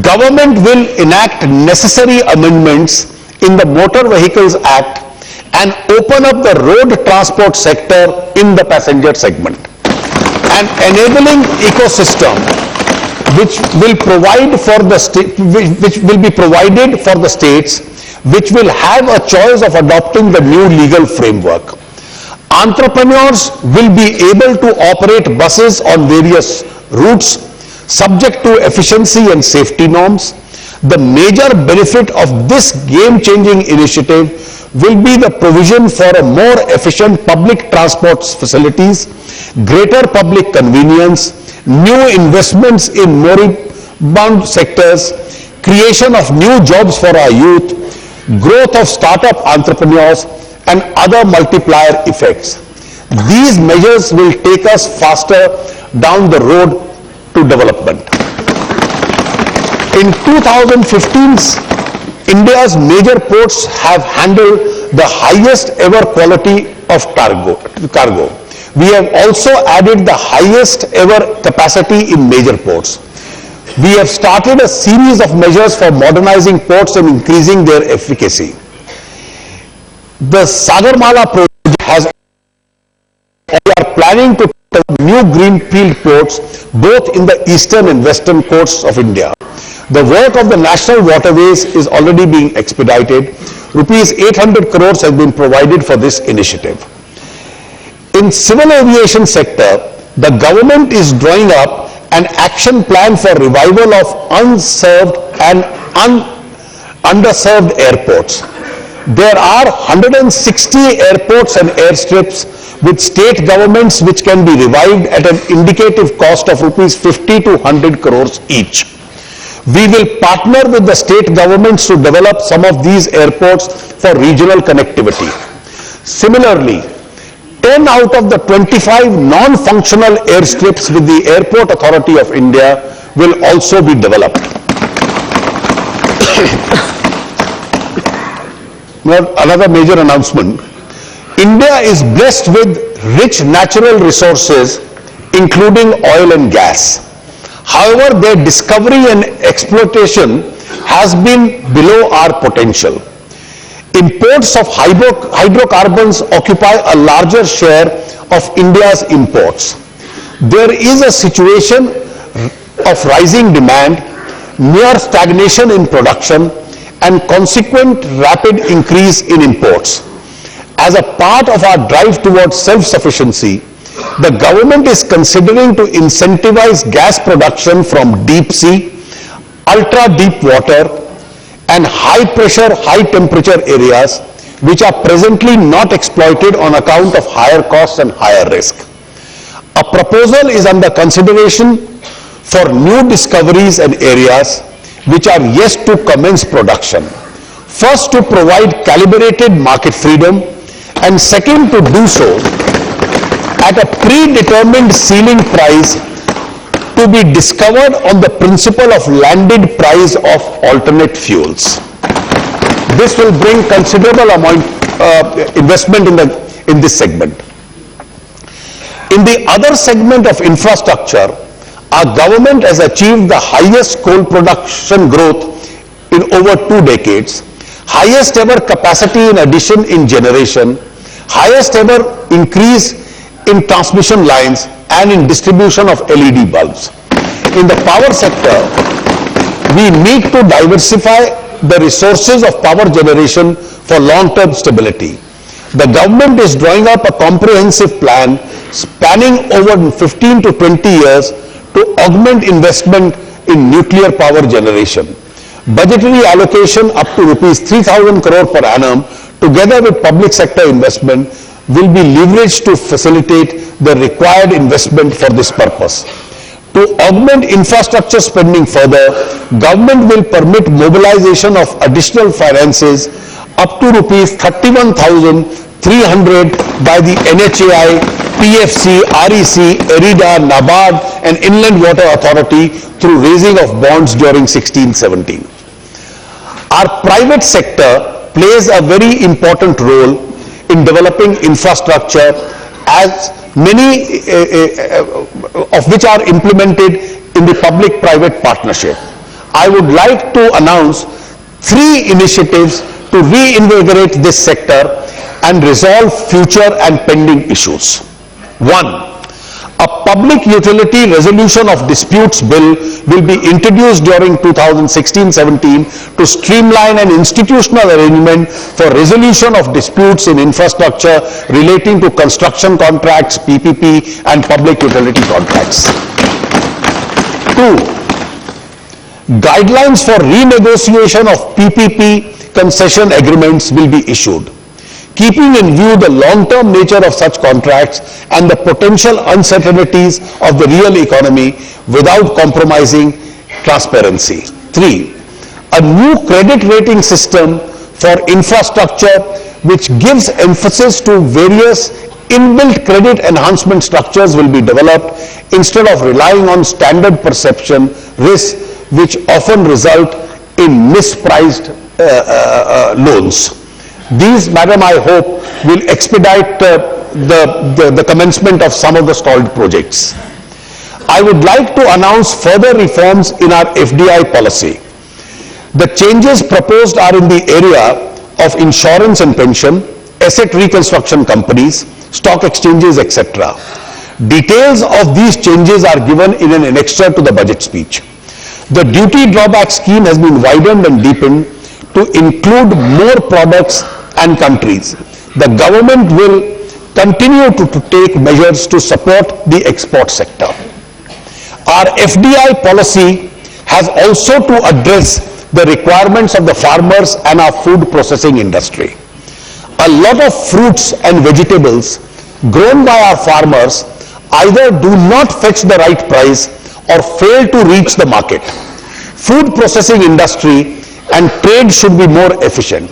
Government will enact necessary amendments in the Motor Vehicles Act and open up the road transport sector in the passenger segment. An enabling ecosystem which will provide for the which will be provided for the states which will have a choice of adopting the new legal framework. Entrepreneurs will be able to operate buses on various routes subject to efficiency and safety norms. The major benefit of this game-changing initiative will be the provision for a more efficient public transport facilities, greater public convenience, new investments in moribund sectors, creation of new jobs for our youth, growth of startup entrepreneurs, and other multiplier effects. These measures will take us faster down the road to development. In 2015, India's major ports have handled the highest ever quality of cargo. We have also added the highest ever capacity in major ports. We have started a series of measures for modernizing ports and increasing their efficacy. The Sagarmala project has, we are planning to put up new greenfield ports both in the eastern and western coasts of India. The work of the national waterways is already being expedited. Rupees 800 crores have been provided for this initiative. In civil aviation sector, the government is drawing up an action plan for revival of unserved and underserved airports. There are 160 airports and airstrips with state governments which can be revived at an indicative cost of rupees 50 to 100 crores each. We will partner with the state governments to develop some of these airports for regional connectivity. Similarly, 10 out of the 25 non-functional airstrips with the Airport Authority of India will also be developed. Another major announcement. India is blessed with rich natural resources, including oil and gas. However, their discovery and exploitation has been below our potential. Imports of hydrocarbons occupy a larger share of India's imports. There is a situation of rising demand, near stagnation in production, and consequent rapid increase in imports. As a part of our drive towards self-sufficiency, the government is considering to incentivize gas production from deep sea, ultra-deep water, and high-pressure, high-temperature areas which are presently not exploited on account of higher costs and higher risk. A proposal is under consideration for new discoveries and areas which are yet to commence production. First, to provide calibrated market freedom, and second, to do so at at a predetermined ceiling price to be discovered on the principle of landed price of alternate fuels. This will bring considerable amount investment in this segment. In the other segment of infrastructure, our government has achieved the highest coal production growth in over 2 decades, highest ever capacity in addition in generation, highest ever increase in transmission lines and in distribution of LED bulbs. In the power sector, we need to diversify the resources of power generation for long-term stability. The government is drawing up a comprehensive plan spanning over 15 to 20 years to augment investment in nuclear power generation. Budgetary allocation up to rupees 3,000 crore per annum together with public sector investment will be leveraged to facilitate the required investment for this purpose. To augment infrastructure spending further, government will permit mobilization of additional finances up to rupees 31,300 by the NHAI, PFC, REC, ERIDA, NABARD and Inland Water Authority through raising of bonds during 16-17. Our private sector plays a very important role in developing infrastructure, as many of which are implemented in the public-private partnership. I would like to announce 3 initiatives to reinvigorate this sector and resolve future and pending issues. 1. A public utility resolution of disputes bill will be introduced during 2016-17 to streamline an institutional arrangement for resolution of disputes in infrastructure relating to construction contracts, PPP and public utility contracts. 2. Guidelines for renegotiation of PPP concession agreements will be issued, keeping in view the long-term nature of such contracts and the potential uncertainties of the real economy without compromising transparency. 3. A new credit rating system for infrastructure which gives emphasis to various inbuilt credit enhancement structures will be developed instead of relying on standard perception risks which often result in mispriced loans. These, madam, I hope will expedite the commencement of some of the stalled projects. I would like to announce further reforms in our FDI policy. The changes proposed are in the area of insurance and pension, asset reconstruction companies, stock exchanges, etc. Details of these changes are given in an annexure to the budget speech. The duty drawback scheme has been widened and deepened to include more products and countries. The government will continue to take measures to support the export sector. Our FDI policy has also to address the requirements of the farmers and our food processing industry. A lot of fruits and vegetables grown by our farmers either do not fetch the right price or fail to reach the market. Food processing industry and trade should be more efficient.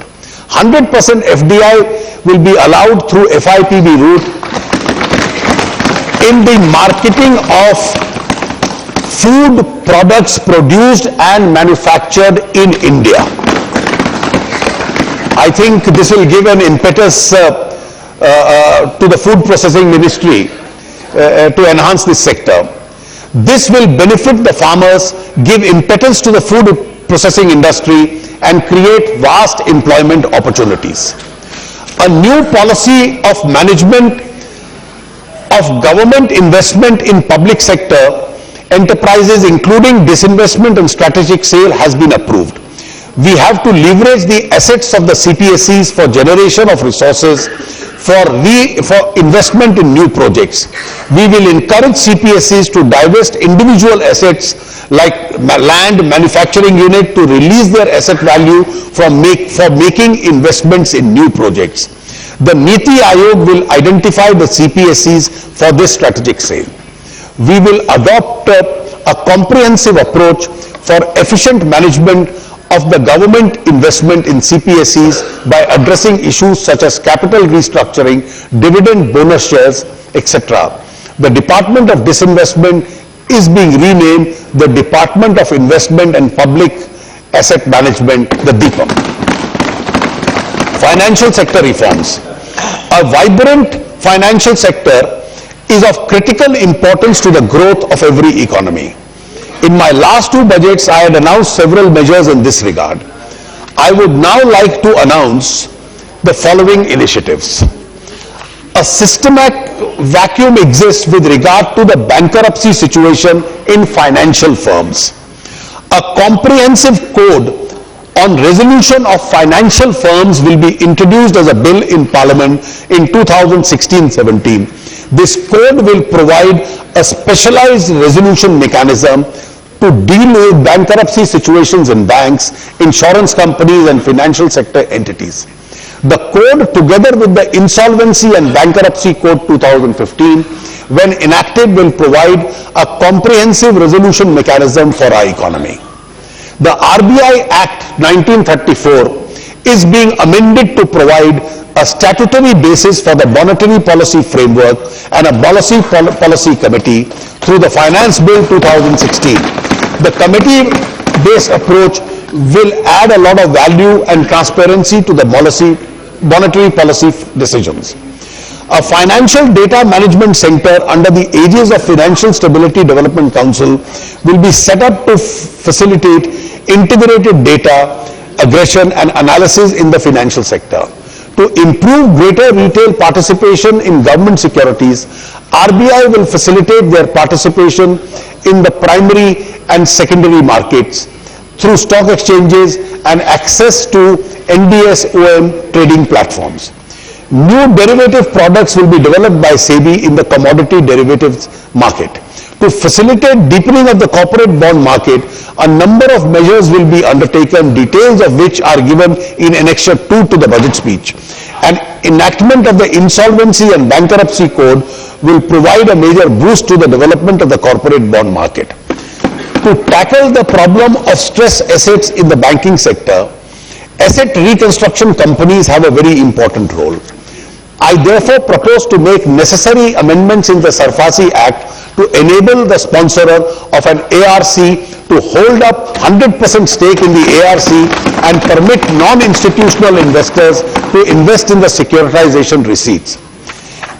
100% FDI will be allowed through FIPB route in the marketing of food products produced and manufactured in India. I think this will give an impetus to the food processing ministry to enhance this sector. This will benefit the farmers, give impetus to the food processing industry and create vast employment opportunities. A new policy of management of government investment in public sector enterprises including disinvestment and strategic sale has been approved. We have to leverage the assets of the CPSEs for generation of resources for investment in new projects. We will encourage CPSEs to divest individual assets like land, manufacturing unit to release their asset value for making investments in new projects. The Niti Aayog will identify the CPSEs for this strategic sale. We will adopt a comprehensive approach for efficient management of the government investment in CPSEs by addressing issues such as capital restructuring, dividend bonus shares, etc. The Department of Disinvestment is being renamed the Department of Investment and Public Asset Management, the DIPAM. Financial sector reforms. A vibrant financial sector is of critical importance to the growth of every economy. In my last two budgets, I had announced several measures in this regard. I would now like to announce the following initiatives. A systematic vacuum exists with regard to the bankruptcy situation in financial firms. A comprehensive code on resolution of financial firms will be introduced as a bill in Parliament in 2016-17. This code will provide a specialized resolution mechanism to deal with bankruptcy situations in banks, insurance companies and financial sector entities. The code, together with the Insolvency and Bankruptcy Code 2015, when enacted, will provide a comprehensive resolution mechanism for our economy. The RBI Act 1934 is being amended to provide a statutory basis for the monetary policy framework and a policy committee through the Finance Bill 2016. The committee-based approach will add a lot of value and transparency to the monetary policy decisions. A financial data management center under the aegis of Financial Stability Development Council will be set up to facilitate integrated data aggregation and analysis in the financial sector. To improve greater retail participation in government securities, RBI will facilitate their participation in the primary and secondary markets through stock exchanges and access to NDS-OM trading platforms. New derivative products will be developed by SEBI in the commodity derivatives market. To facilitate deepening of the corporate bond market, a number of measures will be undertaken, details of which are given in Annexure 2 to the budget speech. An enactment of the Insolvency and Bankruptcy Code will provide a major boost to the development of the corporate bond market. To tackle the problem of stress assets in the banking sector, asset reconstruction companies have a very important role. I therefore propose to make necessary amendments in the Sarfasi Act to enable the sponsorer of an ARC to hold up 100% stake in the ARC and permit non-institutional investors to invest in the securitization receipts.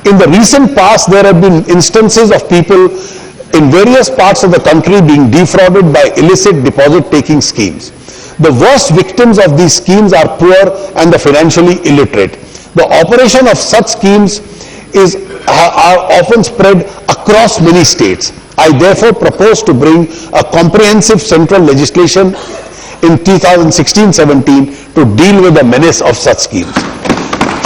In the recent past, there have been instances of people in various parts of the country being defrauded by illicit deposit-taking schemes. The worst victims of these schemes are poor and the financially illiterate. The operation of such schemes are often spread across many states. I therefore propose to bring a comprehensive central legislation in 2016-17 to deal with the menace of such schemes.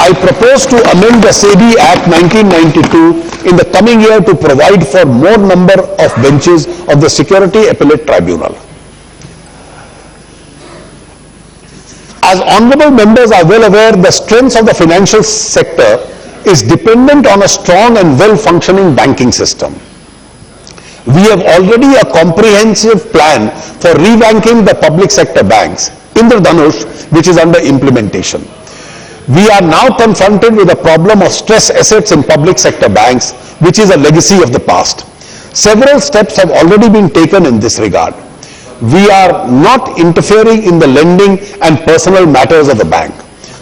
I propose to amend the SEBI Act 1992 in the coming year to provide for more number of benches of the Security Appellate Tribunal. As honorable members are well aware, the strength of the financial sector is dependent on a strong and well-functioning banking system. We have already a comprehensive plan for rebanking the public sector banks, Indradhanush, which is under implementation. We are now confronted with the problem of stress assets in public sector banks, which is a legacy of the past. Several steps have already been taken in this regard. We are not interfering in the lending and personal matters of the bank.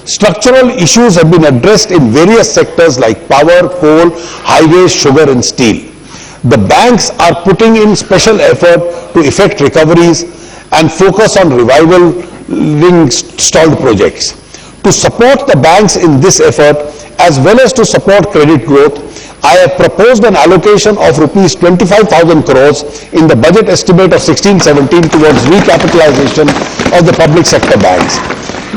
Structural issues have been addressed in various sectors like power, coal, highways, sugar and steel. The banks are putting in special effort to effect recoveries and focus on reviving stalled projects. To support the banks in this effort, as well as to support credit growth, I have proposed an allocation of rupees 25,000 crores in the budget estimate of 16-17 towards recapitalization of the public sector banks.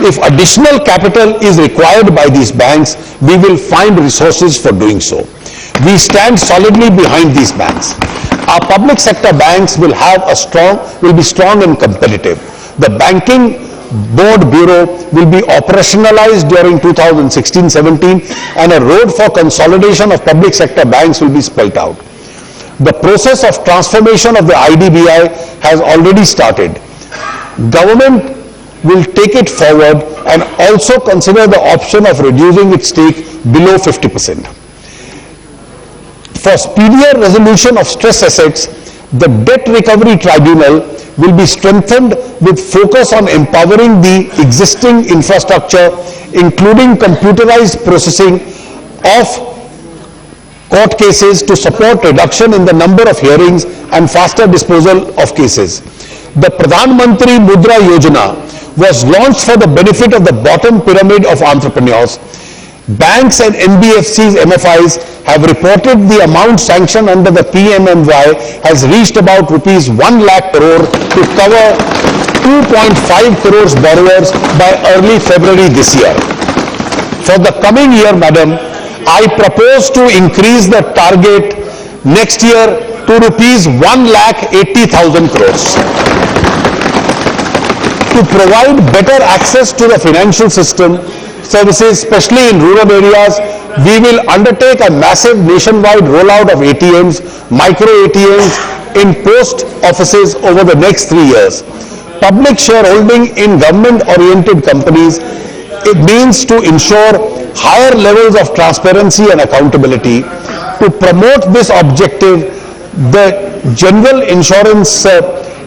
If additional capital is required by these banks, we will find resources for doing so. We stand solidly behind these banks. Our public sector banks will be strong and competitive. The Banking Board Bureau will be operationalized during 2016-17 and a road for consolidation of public sector banks will be spelled out. The process of transformation of the IDBI has already started. Government will take it forward and also consider the option of reducing its stake below 50%. For speedier resolution of stress assets, the Debt Recovery Tribunal will be strengthened with focus on empowering the existing infrastructure, including computerized processing of court cases to support reduction in the number of hearings and faster disposal of cases. The Pradhan Mantri Mudra Yojana was launched for the benefit of the bottom pyramid of entrepreneurs. Banks and NBFCs, MFIs have reported the amount sanctioned under the PMMY has reached about rupees 1 lakh crore to cover 2.5 crores borrowers by early February this year. For the coming year, madam, I propose to increase the target next year to rupees 1,80,000 crores. To provide better access to the financial system services, especially in rural areas, we will undertake a massive nationwide rollout of ATMs, micro ATMs in post offices over the next 3 years. Public shareholding in government-oriented companies, it means to ensure higher levels of transparency and accountability. To promote this objective, the general insurance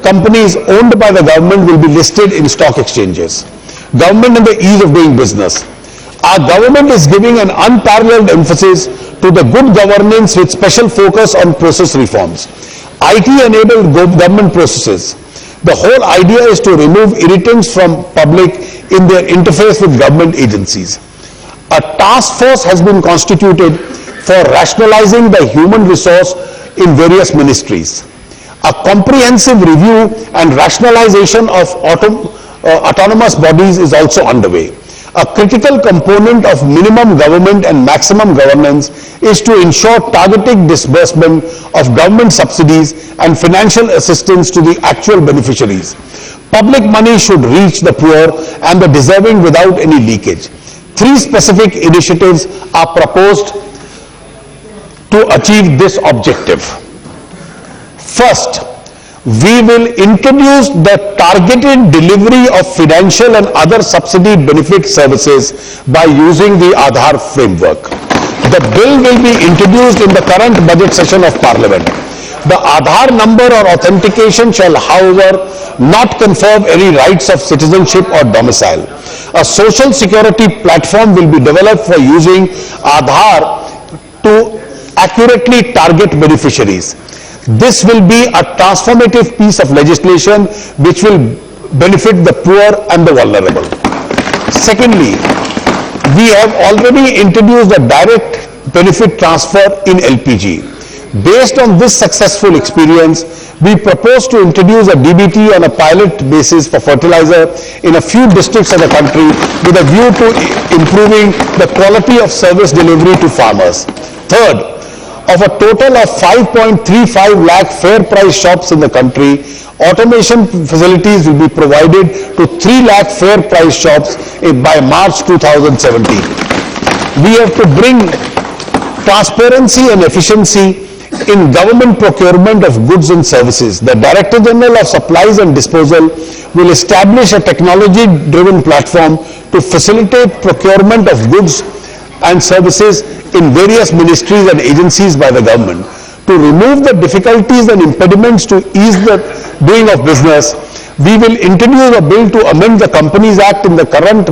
companies owned by the government will be listed in stock exchanges. Government and the ease of doing business. Our government is giving an unparalleled emphasis to the good governance with special focus on process reforms. IT-enabled government processes. The whole idea is to remove irritants from public in their interface with government agencies. A task force has been constituted for rationalizing the human resource in various ministries. A comprehensive review and rationalization of autonomous bodies is also underway. A critical component of minimum government and maximum governance is to ensure targeted disbursement of government subsidies and financial assistance to the actual beneficiaries. Public money should reach the poor and the deserving without any leakage. 3 specific initiatives are proposed to achieve this objective. First, we will introduce the targeted delivery of financial and other subsidy benefit services by using the Aadhaar framework. The bill will be introduced in the current budget session of Parliament. The Aadhaar number or authentication shall, however, not confer any rights of citizenship or domicile. A social security platform will be developed for using Aadhaar to accurately target beneficiaries. This will be a transformative piece of legislation which will benefit the poor and the vulnerable. Secondly, we have already introduced a direct benefit transfer in LPG. Based on this successful experience, we propose to introduce a DBT on a pilot basis for fertilizer in a few districts of the country with a view to improving the quality of service delivery to farmers. Third, of a total of 5.35 lakh fair price shops in the country, automation facilities will be provided to 3 lakh fair price shops by March 2017. We have to bring transparency and efficiency in government procurement of goods and services. The Director General of Supplies and Disposal will establish a technology-driven platform to facilitate procurement of goods and services in various ministries and agencies by the government. To remove the difficulties and impediments to ease the doing of business, we will introduce a bill to amend the Companies Act in the current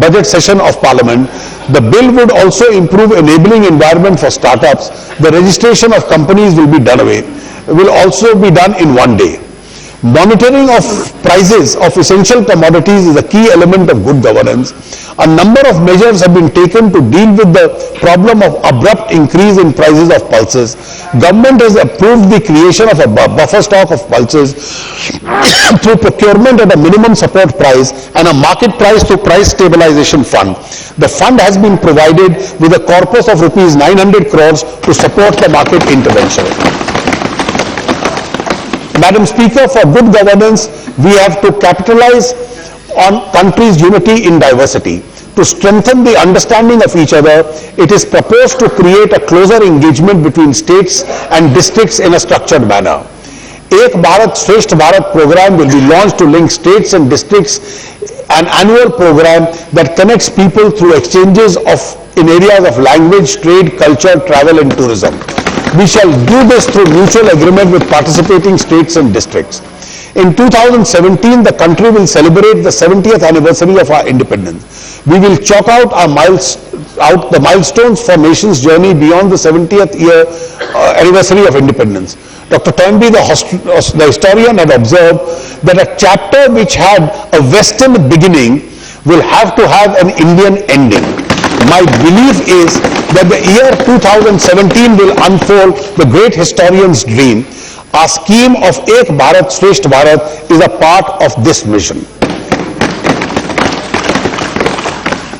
budget session of Parliament. The bill would also improve enabling environment for startups. The registration of companies will also be done in 1 day. Monitoring of prices of essential commodities is a key element of good governance. A number of measures have been taken to deal with the problem of abrupt increase in prices of pulses. Government has approved the creation of a buffer stock of pulses through procurement at a minimum support price and a market price through price stabilization fund. The fund has been provided with a corpus of rupees 900 crores to support the market intervention. Madam Speaker, for good governance, we have to capitalize on country's unity in diversity. To strengthen the understanding of each other, it is proposed to create a closer engagement between states and districts in a structured manner. Ek Bharat Shresth Bharat program will be launched to link states and districts, an annual program that connects people through exchanges in areas of language, trade, culture, travel and tourism. We shall do this through mutual agreement with participating states and districts. In 2017, the country will celebrate the 70th anniversary of our independence. We will chalk out the milestones for nation's journey beyond the 70th year anniversary of independence. Dr. Toynbee, the historian, had observed that a chapter which had a Western beginning will have to have an Indian ending. My belief is that the year 2017 will unfold the great historian's dream. Our scheme of Ek Bharat Shresth Bharat is a part of this mission.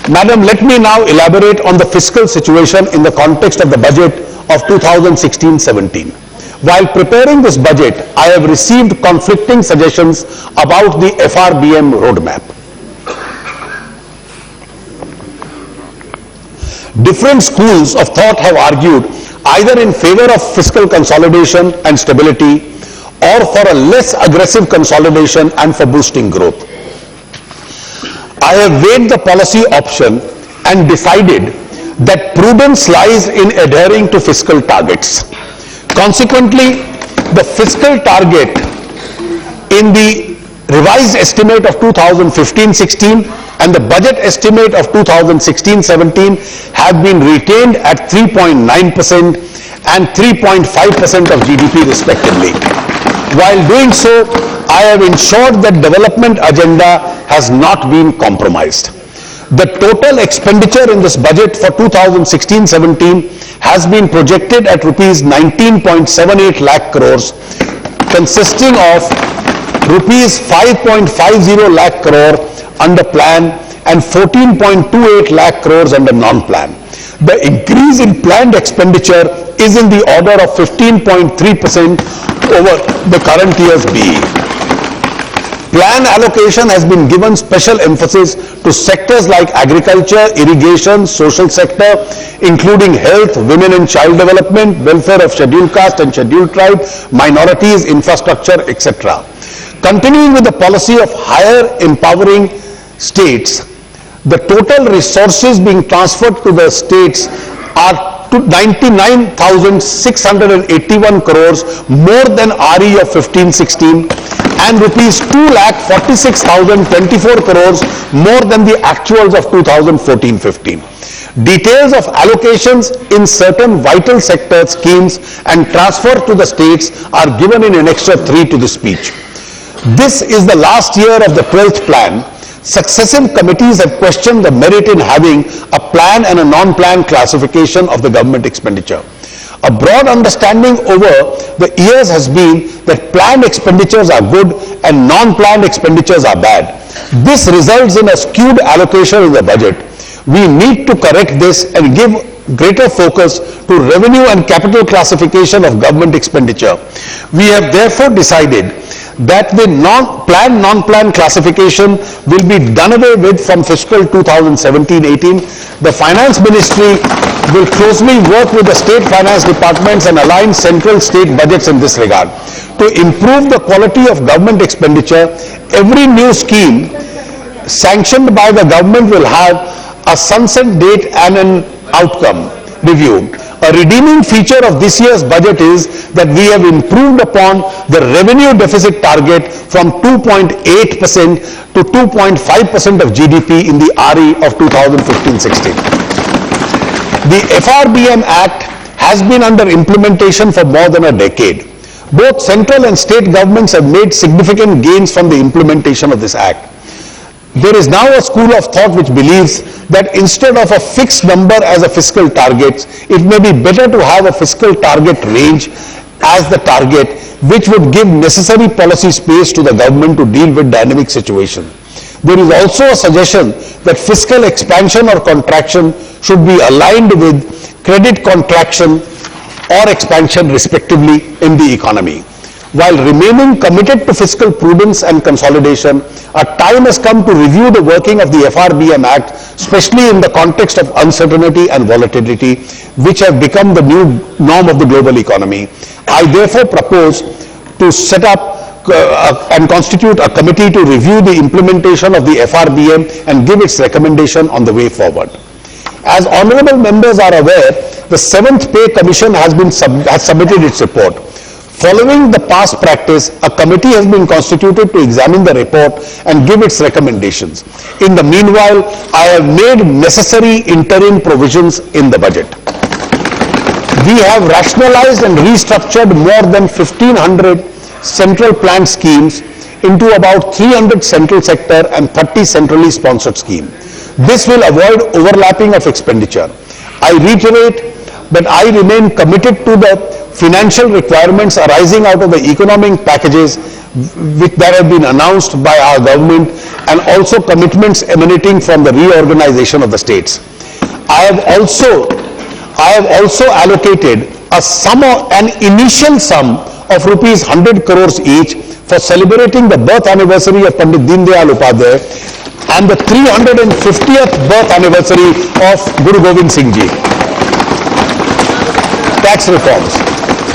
Madam, let me now elaborate on the fiscal situation in the context of the budget of 2016-17. While preparing this budget, I have received conflicting suggestions about the FRBM roadmap. Different schools of thought have argued either in favor of fiscal consolidation and stability or for a less aggressive consolidation and for boosting growth. I have weighed the policy option and decided that prudence lies in adhering to fiscal targets. Consequently, the fiscal target in the revised estimate of 2015-16 and the budget estimate of 2016-17 have been retained at 3.9% and 3.5% of GDP respectively. While doing so, I have ensured that development agenda has not been compromised. The total expenditure in this budget for 2016-17 has been projected at rupees 19.78 lakh crores, consisting of rupees 5.50 lakh crore under plan and 14.28 lakh crores under non-plan. The increase in planned expenditure is in the order of 15.3% over the current year's BE. Plan allocation has been given special emphasis to sectors like agriculture, irrigation, social sector, including health, women and child development, welfare of scheduled caste and scheduled tribe, minorities, infrastructure, etc. Continuing with the policy of higher empowering states, the total resources being transferred to the states are 99,681 crores more than RE of 15-16 and rupees 2,46,024 crores more than the actuals of 2014-15. Details of allocations in certain vital sector schemes and transfer to the states are given in Annexure 3 to the speech. This is the last year of the 12th plan. Successive committees have questioned the merit in having a plan and a non-plan classification of the government expenditure. A broad understanding over the years has been that planned expenditures are good and non-planned expenditures are bad. This results in a skewed allocation in the budget. We need to correct this and give greater focus to revenue and capital classification of government expenditure. We have therefore decided that the non-planned classification will be done away with from fiscal 2017-18. The Finance Ministry will closely work with the state finance departments and align central state budgets in this regard. To improve the quality of government expenditure, every new scheme sanctioned by the government will have a sunset date and an outcome review. A redeeming feature of this year's budget is that we have improved upon the revenue deficit target from 2.8% to 2.5% of GDP in the RE of 2015-16. The FRBM Act has been under implementation for more than a decade. Both central and state governments have made significant gains from the implementation of this act. There is now a school of thought which believes that instead of a fixed number as a fiscal target, it may be better to have a fiscal target range as the target, which would give necessary policy space to the government to deal with dynamic situation. There is also a suggestion that fiscal expansion or contraction should be aligned with credit contraction or expansion respectively in the economy. While remaining committed to fiscal prudence and consolidation, a time has come to review the working of the FRBM Act, especially in the context of uncertainty and volatility, which have become the new norm of the global economy. I therefore propose to set up and constitute a committee to review the implementation of the FRBM and give its recommendation on the way forward. As honorable members are aware, the 7th Pay Commission has submitted its report. Following the past practice, a committee has been constituted to examine the report and give its recommendations. In the meanwhile, I have made necessary interim provisions in the budget. We have rationalized and restructured more than 1,500 central planned schemes into about 300 central sector and 30 centrally sponsored schemes. This will avoid overlapping of expenditure. I reiterate that I remain committed to the financial requirements arising out of the economic packages that have been announced by our government, and also commitments emanating from the reorganization of the states. I have also allocated an initial sum of rupees 100 crores each for celebrating the birth anniversary of Pandit Deen Dayal Upadhyay and the 350th birth anniversary of Guru Gobind Singh Ji. Tax reforms.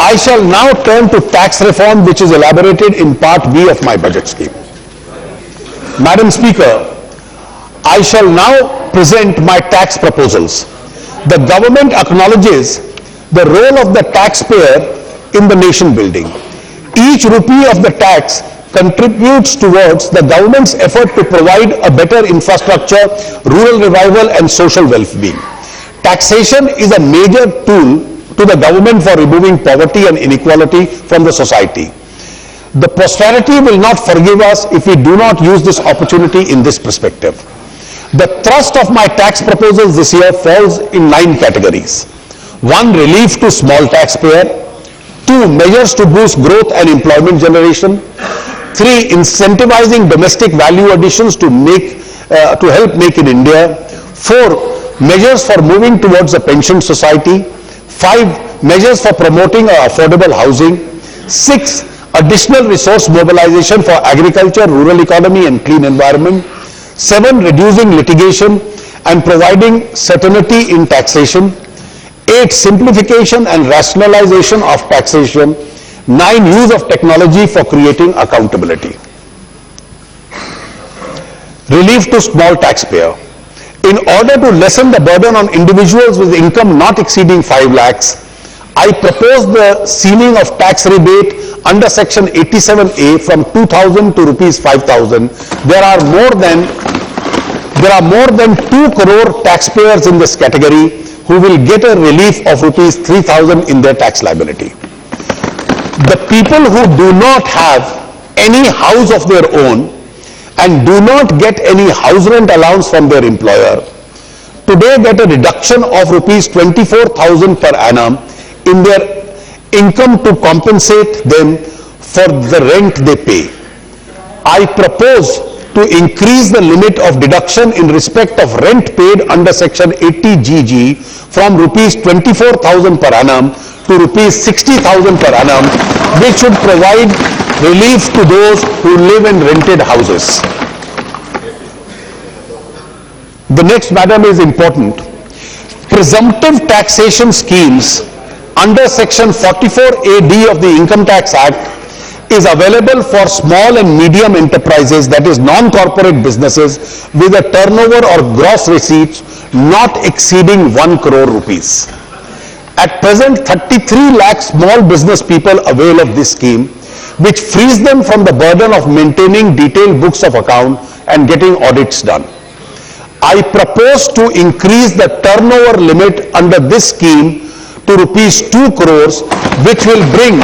I shall now turn to tax reform, which is elaborated in Part B of my budget scheme. Madam Speaker, I shall now present my tax proposals. The government acknowledges the role of the taxpayer in the nation building. Each rupee of the tax contributes towards the government's effort to provide a better infrastructure, rural revival and social well-being. Taxation is a major tool to the government for removing poverty and inequality from the society. The posterity will not forgive us if we do not use this opportunity in this perspective. The thrust of my tax proposals this year falls in 9 categories. 1. Relief to small taxpayer. 2. Measures to boost growth and employment generation. 3. Incentivizing domestic value additions to help make in India. 4. Measures for moving towards a pension society. 5. Measures for promoting affordable housing. 6. Additional resource mobilization for agriculture, rural economy and clean environment. 7. Reducing litigation and providing certainty in taxation. 8. Simplification and rationalization of taxation. 9. Use of technology for creating accountability. Relief to small taxpayer. In order to lessen the burden on individuals with income not exceeding 5 lakhs, I propose the ceiling of tax rebate under section 87A from 2,000 to rupees 5,000. There are more than 2 crore taxpayers in this category who will get a relief of rupees 3,000 in their tax liability. The people who do not have any house of their own and do not get any house rent allowance from their employer today get a reduction of rupees 24,000 per annum in their income to compensate them for the rent they pay. I propose to increase the limit of deduction in respect of rent paid under section 80GG from rupees 24,000 per annum to rupees 60,000 per annum, which should provide relief to those who live in rented houses. The next, madam, is important. Presumptive taxation schemes under section 44AD of the Income Tax Act is available for small and medium enterprises, that is non-corporate businesses, with a turnover or gross receipts not exceeding 1 crore rupees. At present, 33 lakh small business people avail of this scheme, which frees them from the burden of maintaining detailed books of account and getting audits done. I propose to increase the turnover limit under this scheme to rupees 2 crores, which will bring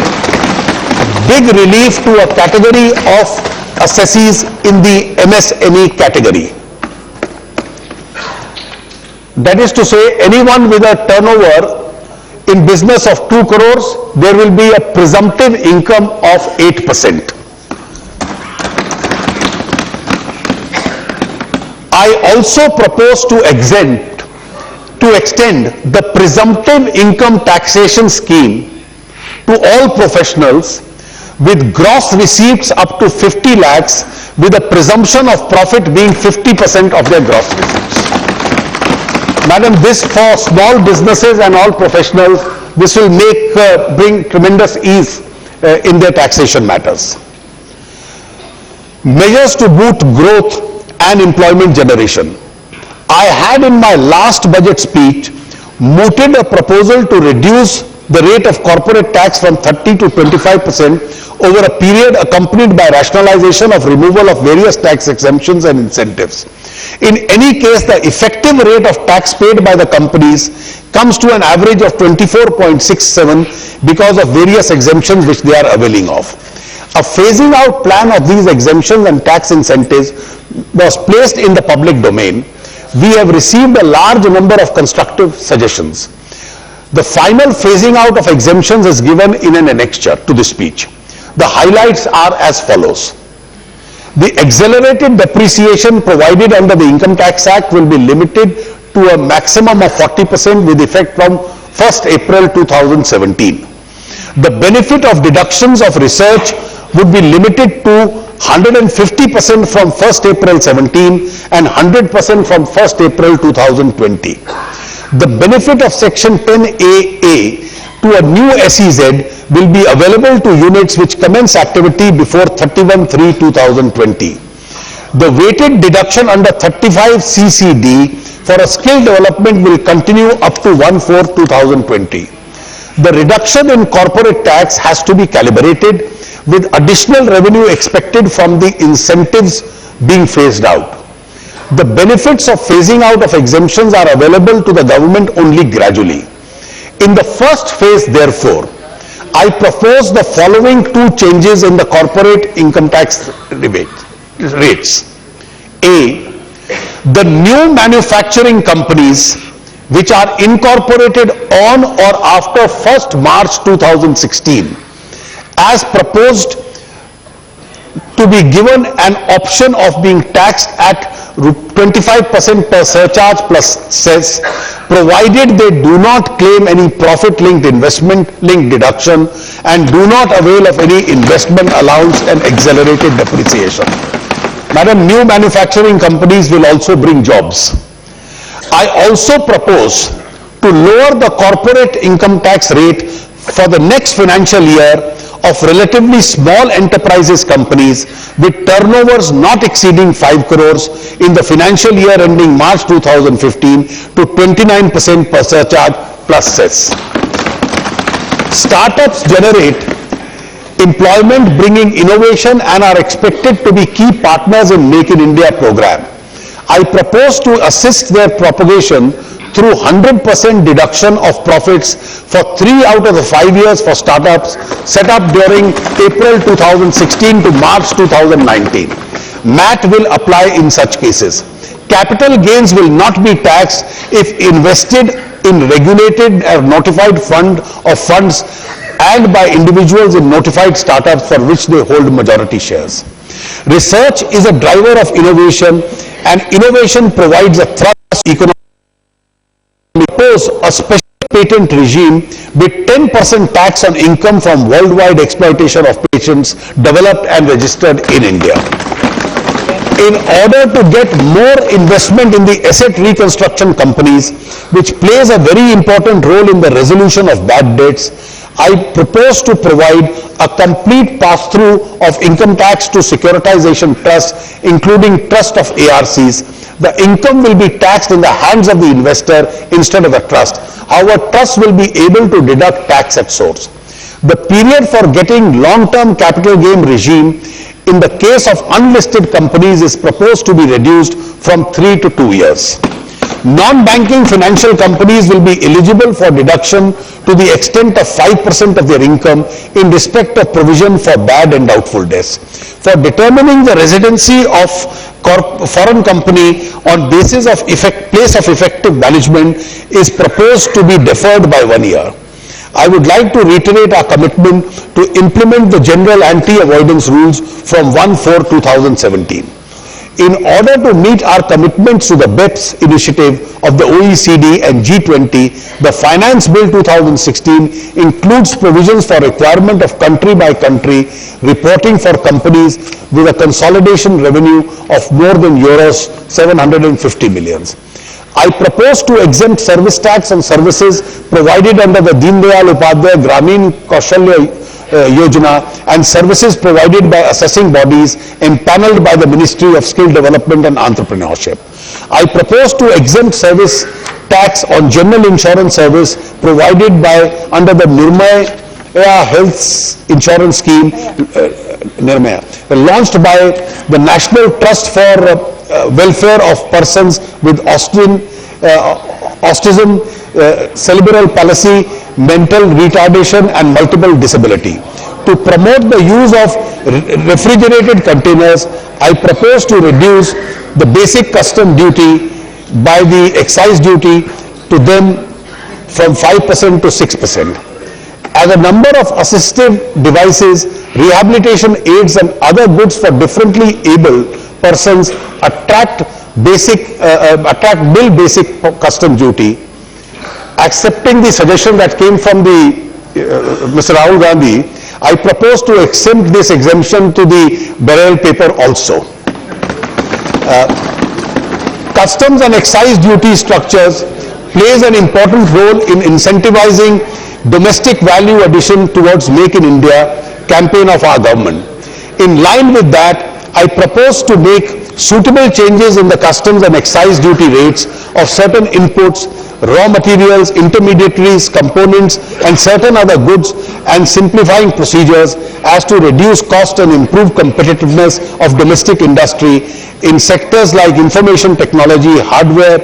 big relief to a category of assessees in the MSME category. That is to say, anyone with a turnover in business of 2 crores, there will be a presumptive income of 8%. I also propose to extend the presumptive income taxation scheme to all professionals with gross receipts up to 50 lakhs with a presumption of profit being 50% of their gross receipts. Madam, this for small businesses and all professionals, this will bring tremendous ease in their taxation matters. Measures to boost growth and employment generation. I had in my last budget speech mooted a proposal to reduce the rate of corporate tax from 30 to 25% over a period accompanied by rationalization of removal of various tax exemptions and incentives. In any case, the effective rate of tax paid by the companies comes to an average of 24.67 because of various exemptions which they are availing of. A phasing out plan of these exemptions and tax incentives was placed in the public domain. We have received a large number of constructive suggestions. The final phasing out of exemptions is given in an annexure to this speech. The highlights are as follows. The accelerated depreciation provided under the Income Tax Act will be limited to a maximum of 40% with effect from 1st April 2017. The benefit of deductions of research would be limited to 150% from 1st April 17 and 100% from 1st April 2020. The benefit of Section 10AA to a new SEZ will be available to units which commence activity before 31/3/2020. The weighted deduction under 35 CCD for a skill development will continue up to 1/4/2020. The reduction in corporate tax has to be calibrated with additional revenue expected from the incentives being phased out. The benefits of phasing out of exemptions are available to the government only gradually. In the first phase, therefore, I propose the following two changes in the corporate income tax rates. A, the new manufacturing companies which are incorporated on or after 1st March 2016 as proposed to be given an option of being taxed at 25% per surcharge plus cess, provided they do not claim any profit-linked investment-linked deduction and do not avail of any investment allowance and accelerated depreciation. Madam, new manufacturing companies will also bring jobs. I also propose to lower the corporate income tax rate for the next financial year of relatively small enterprises companies with turnovers not exceeding 5 crores in the financial year ending March 2015 to 29% per surcharge plus cess. Startups generate employment, bringing innovation, and are expected to be key partners in Make in India program. I propose to assist their propagation through 100% deduction of profits for 3 out of the 5 years for startups set up during April 2016 to March 2019. MAT will apply in such cases. Capital gains will not be taxed if invested in regulated or notified fund or funds and by individuals in notified startups for which they hold majority shares. Research is a driver of innovation, and innovation provides a thrust economic. Propose a special patent regime with 10% tax on income from worldwide exploitation of patents developed and registered in India. In order to get more investment in the asset reconstruction companies, which plays a very important role in the resolution of bad debts, I propose to provide a complete pass-through of income tax to securitization trusts, including trust of ARCs. The income will be taxed in the hands of the investor instead of the trust. However, trust will be able to deduct tax at source. The period for getting long-term capital gain regime in the case of unlisted companies is proposed to be reduced from 3 to 2 years. Non-banking financial companies will be eligible for deduction to the extent of 5% of their income in respect of provision for bad and doubtful debts. For determining the residency of foreign company on basis of place of effective management is proposed to be deferred by 1 year. I would like to reiterate our commitment to implement the general anti-avoidance rules from 1/4/2017. In order to meet our commitments to the BEPS initiative of the OECD and G20, the Finance Bill 2016 includes provisions for requirement of country-by-country reporting for companies with a consolidation revenue of more than euros 750 millions. I propose to exempt service tax on services provided under the Deen Dayal Upadhyaya Gramin Kaushalya Yojana and services provided by assessing bodies empaneled by the Ministry of Skill Development and Entrepreneurship. I propose to exempt service tax on general insurance service provided by under the Nirmaya Health Insurance Scheme, Nirmaya, launched by the National Trust for Welfare of Persons with autism, cerebral palsy, mental retardation and multiple disability. To promote the use of refrigerated containers, I propose to reduce the basic custom duty by the excise duty to them from 5% to 6%. As a number of assistive devices, rehabilitation aids and other goods for differently able persons attract bill basic custom duty. Accepting the suggestion that came from the Mr. Rahul Gandhi, I propose to exempt this exemption to the burial paper also. Customs and excise duty structures plays an important role in incentivizing domestic value addition towards Make in India campaign of our government. In line with that, I propose to make suitable changes in the customs and excise duty rates of certain inputs, raw materials, intermediaries, components and certain other goods and simplifying procedures as to reduce cost and improve competitiveness of domestic industry in sectors like information technology, hardware,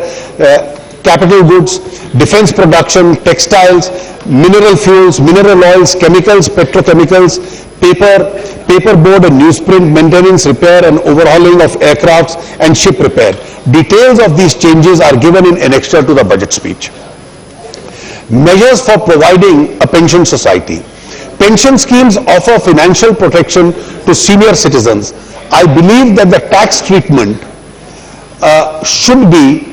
capital goods, defense production, textiles, mineral fuels, mineral oils, chemicals, petrochemicals, paperboard and newsprint, maintenance, repair and overhauling of aircrafts and ship repair. Details of these changes are given in annexure to the budget speech. Measures for providing a pension society. Pension schemes offer financial protection to senior citizens. I believe that the tax treatment should be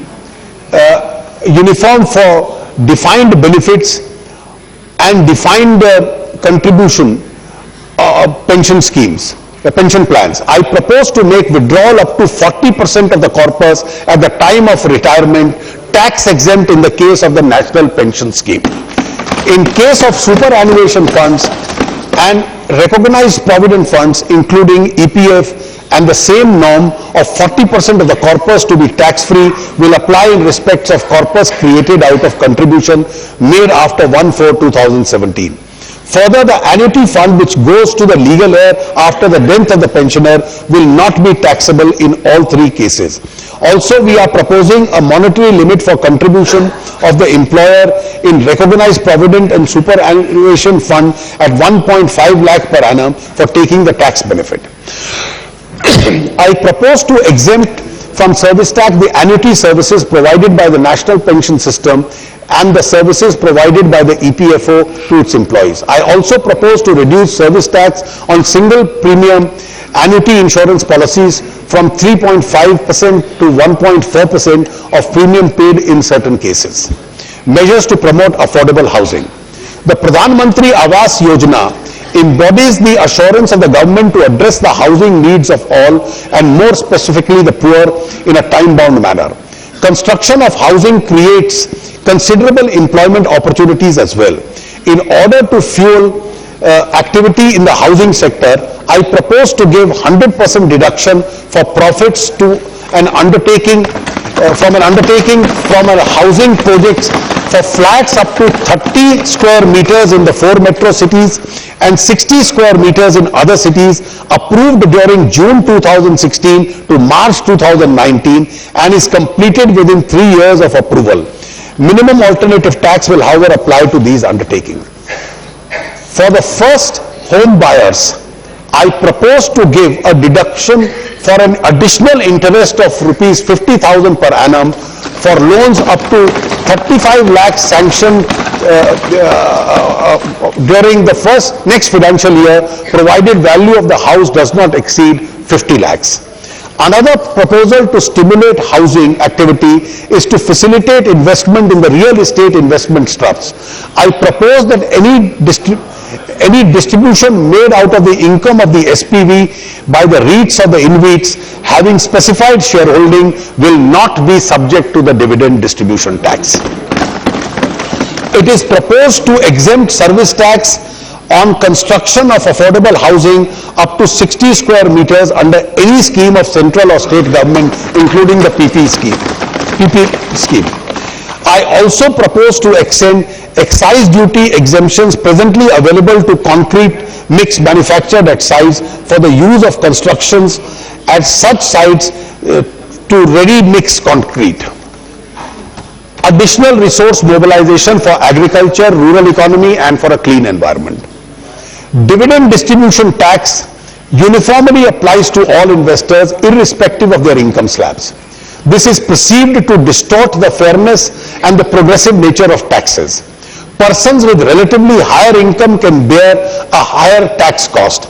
uniform for defined benefits and defined contribution pension schemes, pension plans. I propose to make withdrawal up to 40% of the corpus at the time of retirement tax exempt in the case of the National Pension Scheme. In case of superannuation funds and recognized provident funds including EPF, and the same norm of 40% of the corpus to be tax-free will apply in respects of corpus created out of contribution made after 1/4/2017. Further, the annuity fund which goes to the legal heir after the death of the pensioner will not be taxable in all three cases. Also, we are proposing a monetary limit for contribution of the employer in recognized provident and superannuation fund at 1.5 lakh per annum for taking the tax benefit. I propose to exempt from service tax the annuity services provided by the National Pension System and the services provided by the EPFO to its employees. I also propose to reduce service tax on single premium annuity insurance policies from 3.5% to 1.4% of premium paid in certain cases. Measures to promote affordable housing. The Pradhan Mantri Awas Yojana embodies the assurance of the government to address the housing needs of all and more specifically the poor in a time-bound manner. Construction of housing creates considerable employment opportunities as well. In order to fuel activity in the housing sector, I propose to give 100% deduction for profits to an undertaking from a housing projects for flats up to 30 square meters in the 4 metro cities and 60 square meters in other cities approved during June 2016 to March 2019 and is completed within 3 years of approval. Minimum alternative tax will however apply to these undertakings. For the first home buyers, I propose to give a deduction for an additional interest of rupees 50,000 per annum for loans up to 35 lakhs sanctioned during the next financial year, provided value of the house does not exceed 50 lakhs. Another proposal to stimulate housing activity is to facilitate investment in the real estate investment trusts. I propose that any distribution made out of the income of the SPV by the REITs or the InvITs having specified shareholding will not be subject to the dividend distribution tax. It is proposed to exempt service tax on construction of affordable housing up to 60 square meters under any scheme of central or state government, including the PP scheme. I also propose to extend excise duty exemptions presently available to concrete mix manufactured at sites for the use of constructions at such sites to ready mix concrete. Additional resource mobilization for agriculture, rural economy and for a clean environment. Dividend distribution tax uniformly applies to all investors irrespective of their income slabs. This is perceived to distort the fairness and the progressive nature of taxes. Persons with relatively higher income can bear a higher tax cost.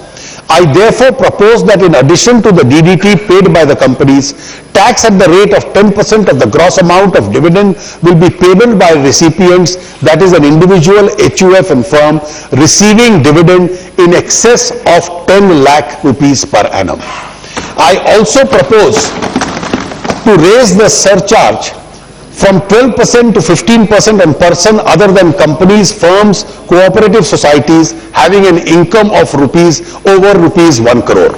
I therefore propose that in addition to the DDT paid by the companies, tax at the rate of 10% of the gross amount of dividend will be payable by recipients, that is an individual, HUF and firm, receiving dividend in excess of 10 lakh rupees per annum. I also propose to raise the surcharge from 12% to 15% on person other than companies, firms, cooperative societies having an income of over rupees 1 crore.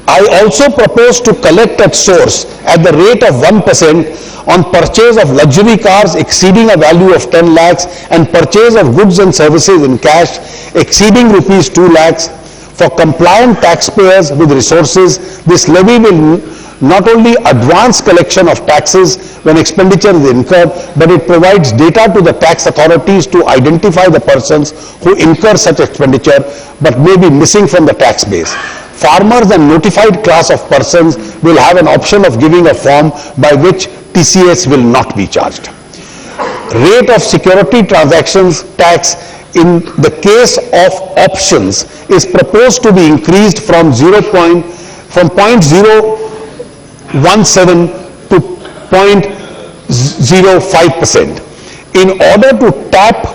I also propose to collect at source at the rate of 1% on purchase of luxury cars exceeding a value of 10 lakhs and purchase of goods and services in cash exceeding rupees 2 lakhs. For compliant taxpayers with resources, this levy will not only advance collection of taxes when expenditure is incurred, but it provides data to the tax authorities to identify the persons who incur such expenditure but may be missing from the tax base. Farmers and notified class of persons will have an option of giving a form by which TCS will not be charged. Rate of security transactions tax in the case of options is proposed to be increased from 0.017 to 0.05%. In order to tap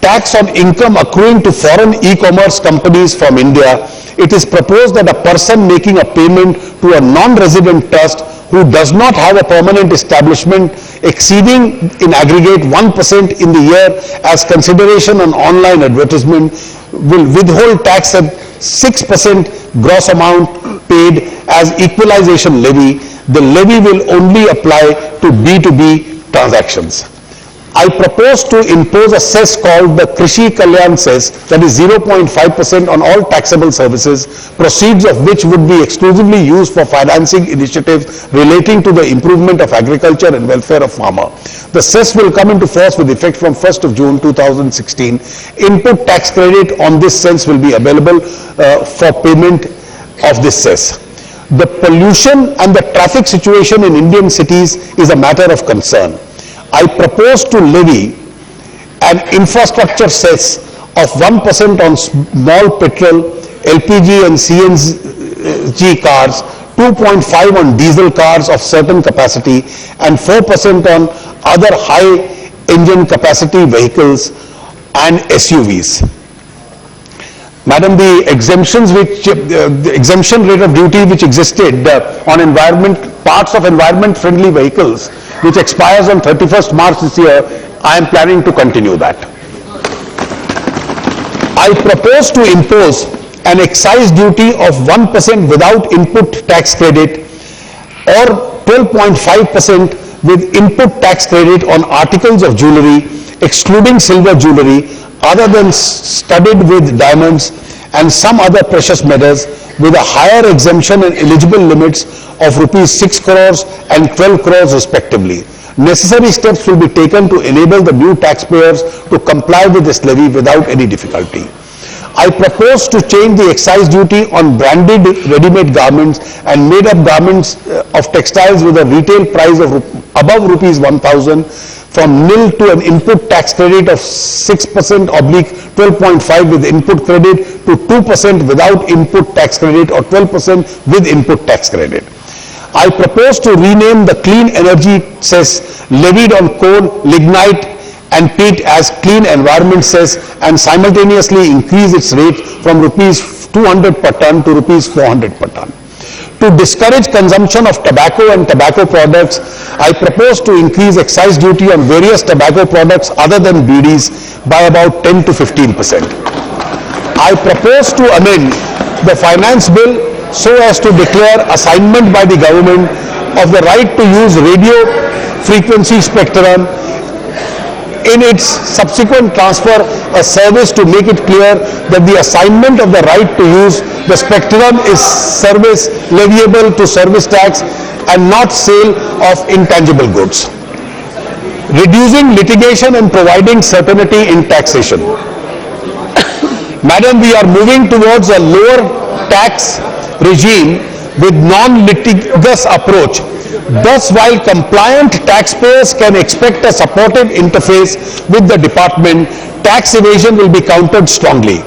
tax on income accruing to foreign e-commerce companies from India, it is proposed that a person making a payment to a non-resident trust who does not have a permanent establishment exceeding in aggregate 1% in the year as consideration on online advertisement will withhold tax at 6% gross amount paid as equalization levy. The levy will only apply to B2B transactions. I propose to impose a cess called the Krishi Kalyan cess, that is 0.5% on all taxable services, proceeds of which would be exclusively used for financing initiatives relating to the improvement of agriculture and welfare of farmer. The cess will come into force with effect from 1st of June 2016. Input tax credit on this cess will be available for payment of this cess. The pollution and the traffic situation in Indian cities is a matter of concern. I propose to levy an infrastructure cess of 1% on small petrol, LPG and CNG cars, 2.5% on diesel cars of certain capacity, and 4% on other high engine capacity vehicles and SUVs. Madam, the exemptions the exemption rate of duty which existed on parts of environment-friendly vehicles, which expires on 31st March this year, I am planning to continue that. I propose to impose an excise duty of 1% without input tax credit or 12.5% with input tax credit on articles of jewelry, excluding silver jewelry, other than studded with diamonds and some other precious metals, with a higher exemption and eligible limits of rupees 6 crores and 12 crores respectively. Necessary steps will be taken to enable the new taxpayers to comply with this levy without any difficulty. I propose to change the excise duty on branded ready-made garments and made-up garments of textiles with a retail price of above rupees 1,000 from nil to an input tax credit of 6%/12.5 with input credit to 2% without input tax credit or 12% with input tax credit. I propose to rename the clean energy cess levied on coal, lignite and peat as clean environment cess and simultaneously increase its rate from rupees 200 per ton to rupees 400 per ton. To discourage consumption of tobacco and tobacco products, I propose to increase excise duty on various tobacco products other than bidis by about 10 to 15%. I propose to amend the finance bill so as to declare assignment by the government of the right to use radio frequency spectrum in its subsequent transfer a service to make it clear that the assignment of the right to use the spectrum is service leviable to service tax and not sale of intangible goods. Reducing litigation and providing certainty in taxation. Madam, we are moving towards a lower tax regime with non-litigious approach. Thus, while compliant taxpayers can expect a supportive interface with the department, tax evasion will be countered strongly.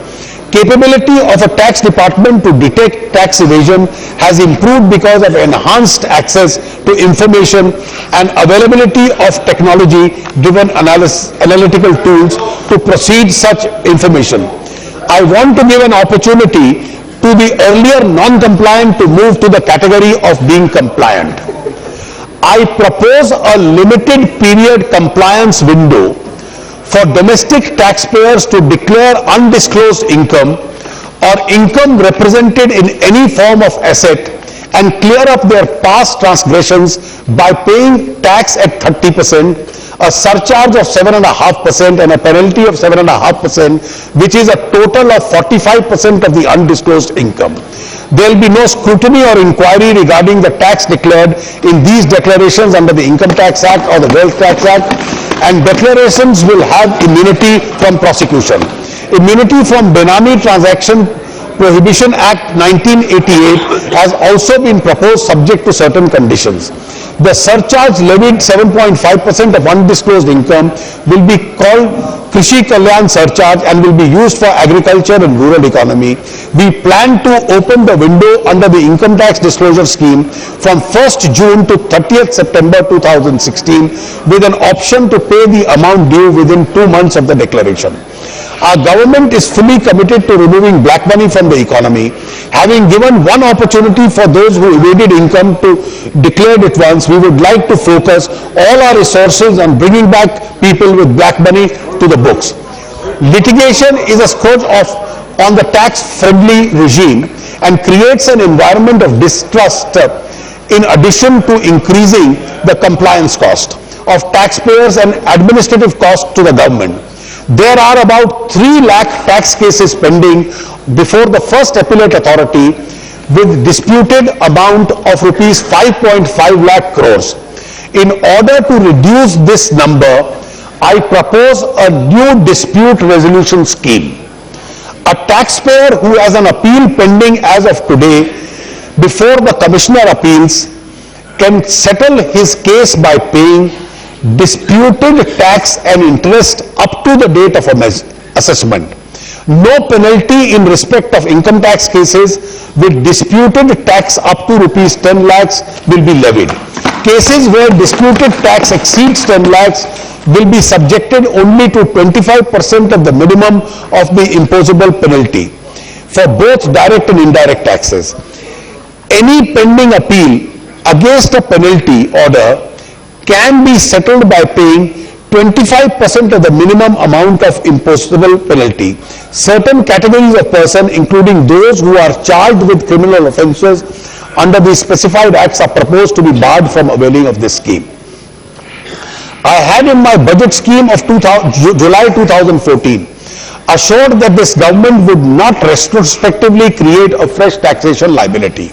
Capability of a tax department to detect tax evasion has improved because of enhanced access to information and availability of technology-driven analytical tools to proceed such information. I want to give an opportunity to the earlier non-compliant to move to the category of being compliant. I propose a limited period compliance window for domestic taxpayers to declare undisclosed income or income represented in any form of asset and clear up their past transgressions by paying tax at 30%, a surcharge of 7.5% and a penalty of 7.5%, which is a total of 45% of the undisclosed income. There will be no scrutiny or inquiry regarding the tax declared in these declarations under the Income Tax Act or the Wealth Tax Act, and declarations will have immunity from prosecution. Immunity from Benami Transaction Prohibition Act 1988 has also been proposed subject to certain conditions. The surcharge levied 7.5% of undisclosed income will be called Krishi Kalyan surcharge and will be used for agriculture and rural economy. We plan to open the window under the income tax disclosure scheme from 1st June to 30th September 2016 with an option to pay the amount due within 2 months of the declaration. Our government is fully committed to removing black money from the economy. Having given one opportunity for those who evaded income to declare it once, we would like to focus all our resources on bringing back people with black money to the books. Litigation is a scourge on the tax-friendly regime and creates an environment of distrust in addition to increasing the compliance cost of taxpayers and administrative cost to the government. There are about 3 lakh tax cases pending before the first appellate authority with disputed amount of rupees 5.5 lakh crores. In order to reduce this number, I propose a new dispute resolution scheme. A taxpayer who has an appeal pending as of today before the Commissioner Appeals can settle his case by paying disputed tax and interest up to the date of assessment. No penalty in respect of income tax cases with disputed tax up to rupees 10 lakhs will be levied. Cases where disputed tax exceeds 10 lakhs will be subjected only to 25% of the minimum of the imposable penalty for both direct and indirect taxes. Any pending appeal against a penalty order can be settled by paying 25% of the minimum amount of imposable penalty. Certain categories of persons, including those who are charged with criminal offences under the specified acts, are proposed to be barred from availing of this scheme. I had in my budget scheme of July 2014 assured that this government would not retrospectively create a fresh taxation liability.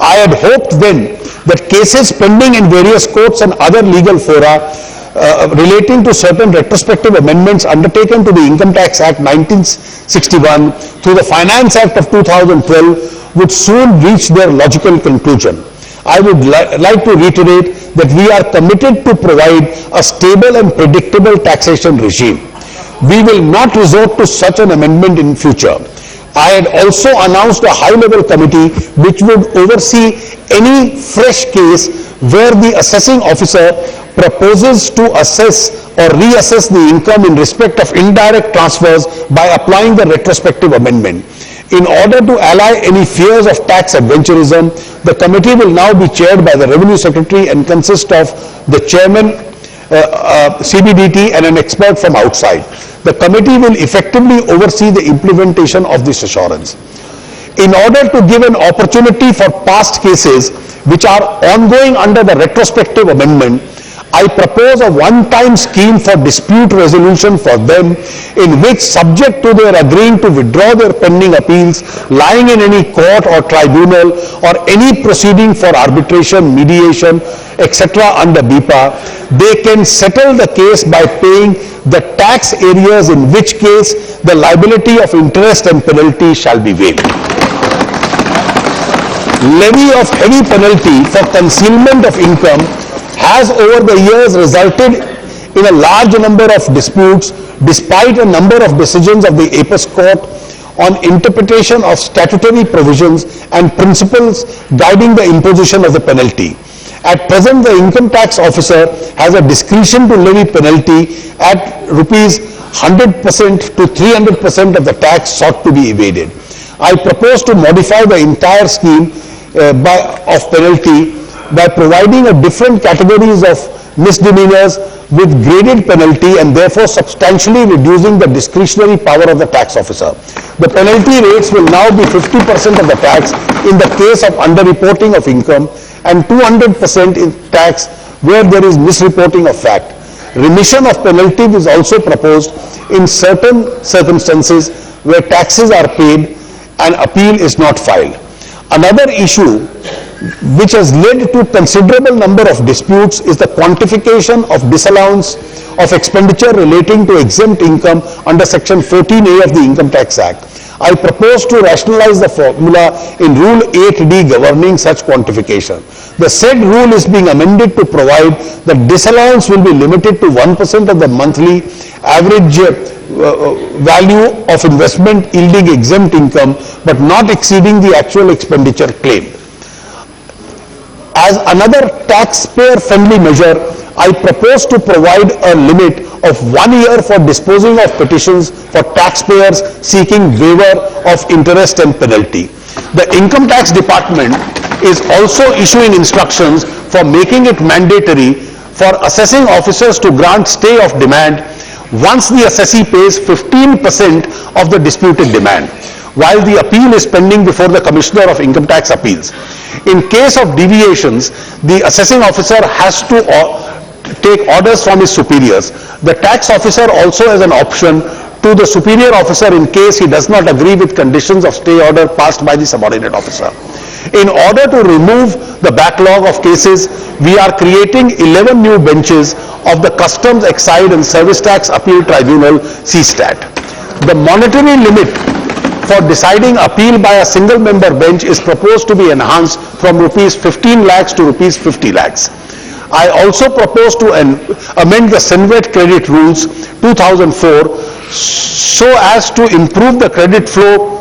I had hoped then that cases pending in various courts and other legal fora relating to certain retrospective amendments undertaken to the Income Tax Act 1961 through the Finance Act of 2012 would soon reach their logical conclusion. I would like to reiterate that we are committed to provide a stable and predictable taxation regime. We will not resort to such an amendment in future. I had also announced a high-level committee which would oversee any fresh case where the assessing officer proposes to assess or reassess the income in respect of indirect transfers by applying the retrospective amendment. In order to allay any fears of tax adventurism, the committee will now be chaired by the Revenue Secretary and consist of the chairman, CBDT, and an expert from outside. The committee will effectively oversee the implementation of this assurance. In order to give an opportunity for past cases which are ongoing under the retrospective amendment, I propose a one-time scheme for dispute resolution for them, in which, subject to their agreeing to withdraw their pending appeals lying in any court or tribunal or any proceeding for arbitration, mediation, etc. under BIPA, they can settle the case by paying the tax areas, in which case the liability of interest and penalty shall be waived. Levy of heavy penalty for concealment of income has over the years resulted in a large number of disputes, despite a number of decisions of the Apex Court on interpretation of statutory provisions and principles guiding the imposition of the penalty. At present, the income tax officer has a discretion to levy penalty at rupees 100% to 300% of the tax sought to be evaded. I propose to modify the entire scheme of penalty by providing a different categories of misdemeanors with graded penalty, and therefore substantially reducing the discretionary power of the tax officer. The penalty rates will now be 50% of the tax in the case of underreporting of income and 200% in tax where there is misreporting of fact. Remission of penalty is also proposed in certain circumstances where taxes are paid and appeal is not filed. Another issue which has led to considerable number of disputes is the quantification of disallowance of expenditure relating to exempt income under Section 14A of the Income Tax Act. I propose to rationalize the formula in Rule 8D governing such quantification. The said rule is being amended to provide that disallowance will be limited to 1% of the monthly average value of investment yielding exempt income, but not exceeding the actual expenditure claimed. As another taxpayer-friendly measure, I propose to provide a limit of 1 year for disposing of petitions for taxpayers seeking waiver of interest and penalty. The Income Tax Department is also issuing instructions for making it mandatory for assessing officers to grant stay of demand once the assessee pays 15% of the disputed demand, while the appeal is pending before the Commissioner of Income Tax Appeals. In case of deviations, the assessing officer has to take orders from his superiors. The tax officer also has an option to the superior officer in case he does not agree with conditions of stay order passed by the subordinate officer. In order to remove the backlog of cases, we are creating 11 new benches of the Customs, Excise and Service Tax Appeal Tribunal, CSTAT. The monetary limit for deciding appeal by a single member bench is proposed to be enhanced from rupees 15 lakhs to rupees 50 lakhs. I also propose to amend the Senvet credit rules 2004 so as to improve the credit flow,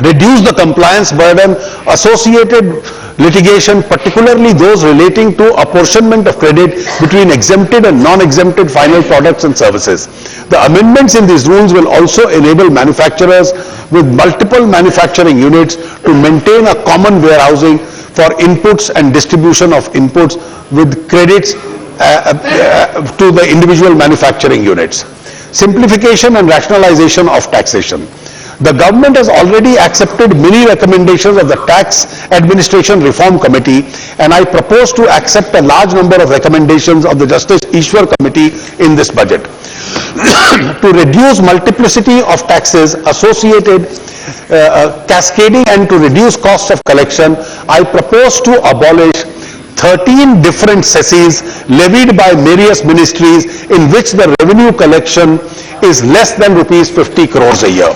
reduce the compliance burden, associated litigation, particularly those relating to apportionment of credit between exempted and non-exempted final products and services. The amendments in these rules will also enable manufacturers with multiple manufacturing units to maintain a common warehousing for inputs and distribution of inputs with credits to the individual manufacturing units. Simplification and rationalization of taxation. The government has already accepted many recommendations of the Tax Administration Reform Committee, and I propose to accept a large number of recommendations of the Justice Ishwar Committee in this budget. To reduce multiplicity of taxes associated cascading and to reduce costs of collection, I propose to abolish 13 different cesses levied by various ministries in which the revenue collection is less than rupees 50 crores a year.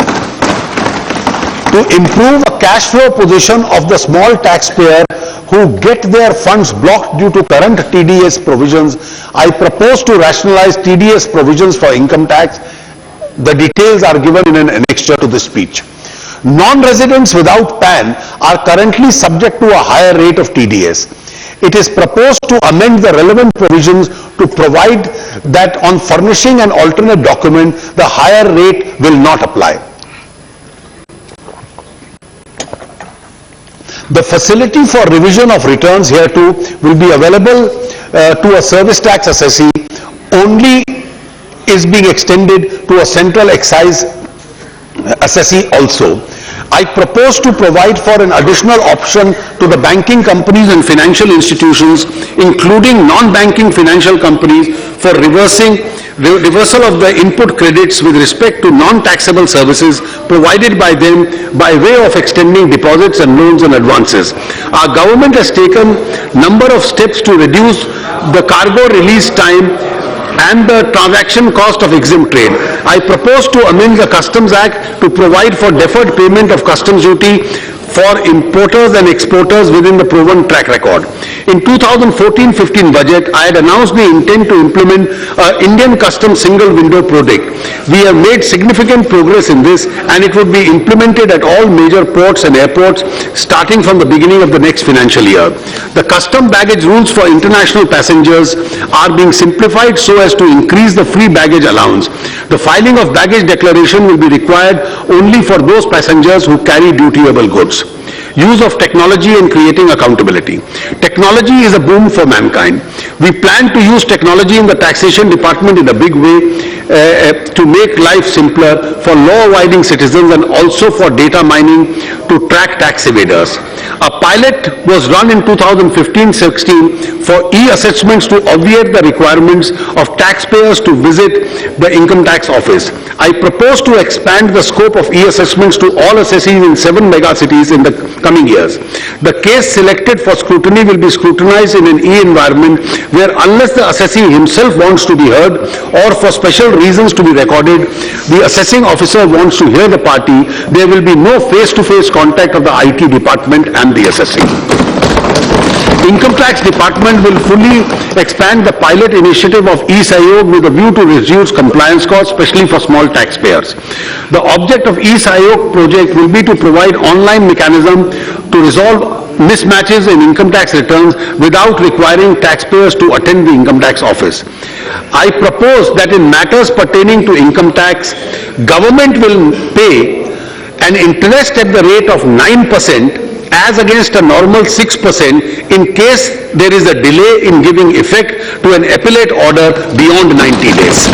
To improve a cash flow position of the small taxpayer who get their funds blocked due to current TDS provisions, I propose to rationalize TDS provisions for income tax. The details are given in an annexure to this speech. Non-residents without PAN are currently subject to a higher rate of TDS. It is proposed to amend the relevant provisions to provide that on furnishing an alternate document, the higher rate will not apply. The facility for revision of returns hereto will be available to a service tax assessee only is being extended to a central excise assessee also. I propose to provide for an additional option to the banking companies and financial institutions, including non-banking financial companies, for reversal of the input credits with respect to non-taxable services provided by them by way of extending deposits and loans and advances. Our government has taken number of steps to reduce the cargo release time and the transaction cost of exempt trade. I propose to amend the Customs Act to provide for deferred payment of customs duty for importers and exporters within the proven track record. In 2014-15 budget, I had announced the intent to implement Indian Customs Single Window Project. We have made significant progress in this, and it would be implemented at all major ports and airports starting from the beginning of the next financial year. The custom baggage rules for international passengers are being simplified so as to increase the free baggage allowance. The filing of baggage declaration will be required only for those passengers who carry dutiable goods. Use of technology and creating accountability. Technology is a boom for mankind. We plan to use technology in the taxation department in a big way to make life simpler for law-abiding citizens and also for data mining to track tax evaders. A pilot was run in 2015-16 for e-assessments to obviate the requirements of taxpayers to visit the income tax office. I propose to expand the scope of e-assessments to all assessees in 7 megacities in the coming years. The case selected for scrutiny will be scrutinized in an e-environment where, unless the assessee himself wants to be heard or for special reasons to be recorded, the assessing officer wants to hear the party, there will be no face-to-face contact of the IT department and the assessee. Income Tax Department will fully expand the pilot initiative of e-Sahyog with a view to reduce compliance costs, especially for small taxpayers. The object of e-Sahyog project will be to provide online mechanism to resolve mismatches in income tax returns without requiring taxpayers to attend the income tax office. I propose that in matters pertaining to income tax, government will pay an interest at the rate of 9% as against a normal 6% in case there is a delay in giving effect to an appellate order beyond 90 days.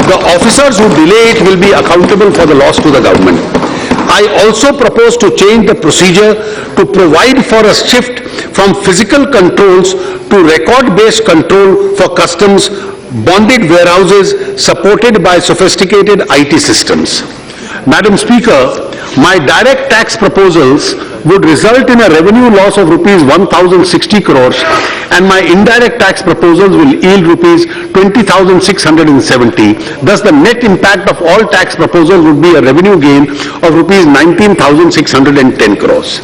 The officers who delay it will be accountable for the loss to the government. I also propose to change the procedure to provide for a shift from physical controls to record-based control for customs bonded warehouses supported by sophisticated IT systems. Madam Speaker, my direct tax proposals would result in a revenue loss of rupees 1,060 crores and my indirect tax proposals will yield rupees 20,670. Thus, the net impact of all tax proposals would be a revenue gain of rupees 19,610 crores.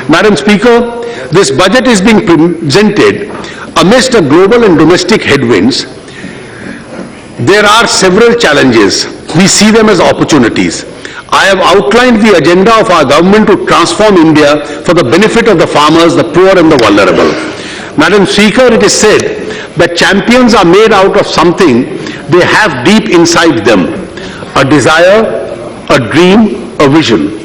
Madam Speaker, this budget is being presented amidst a global and domestic headwinds. There are several challenges. We see them as opportunities. I have outlined the agenda of our government to transform India for the benefit of the farmers, the poor and the vulnerable. Madam Speaker, it is said that champions are made out of something they have deep inside them. A desire, a dream, a vision.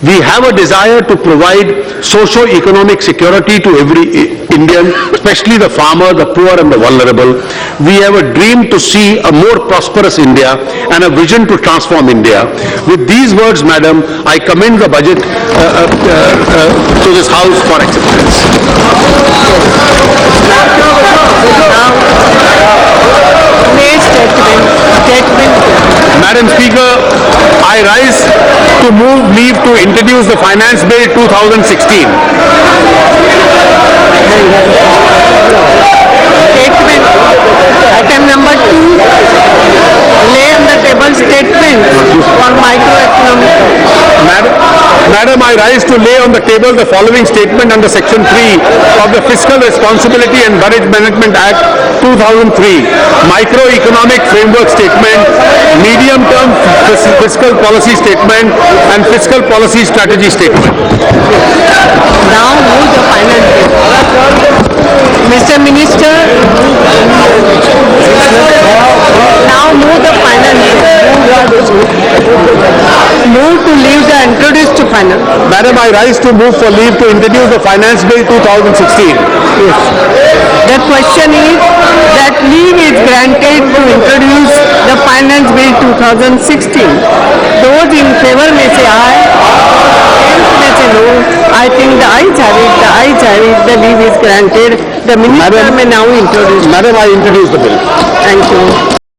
We have a desire to provide socio-economic security to every Indian, especially the farmer, the poor and the vulnerable. We have a dream to see a more prosperous India and a vision to transform India. With these words, Madam, I commend the budget to this House for acceptance. Madam Speaker, I rise to move leave to introduce the Finance Bill 2016. Statement. Item number 2. Lay on the table statement for microeconomic. Madam, I rise to lay on the table the following statement under Section 3 of the Fiscal Responsibility and Budget Management Act 2003, Microeconomic Framework Statement, Medium-Term Fiscal Policy Statement and Fiscal Policy Strategy Statement. Now move the finance bill. Mr. Minister, now move the finance bill. Move to leave the introduced final. Madam, I rise to move for leave to introduce the Finance Bill 2016. Yes. The question is that leave is granted to introduce the Finance Bill 2016. Those in favor may say aye, against may say no. I think the ayes have it, the ayes have it, the leave is granted. The minister Madam- may now introduce. Madam, I introduce the bill. Thank you.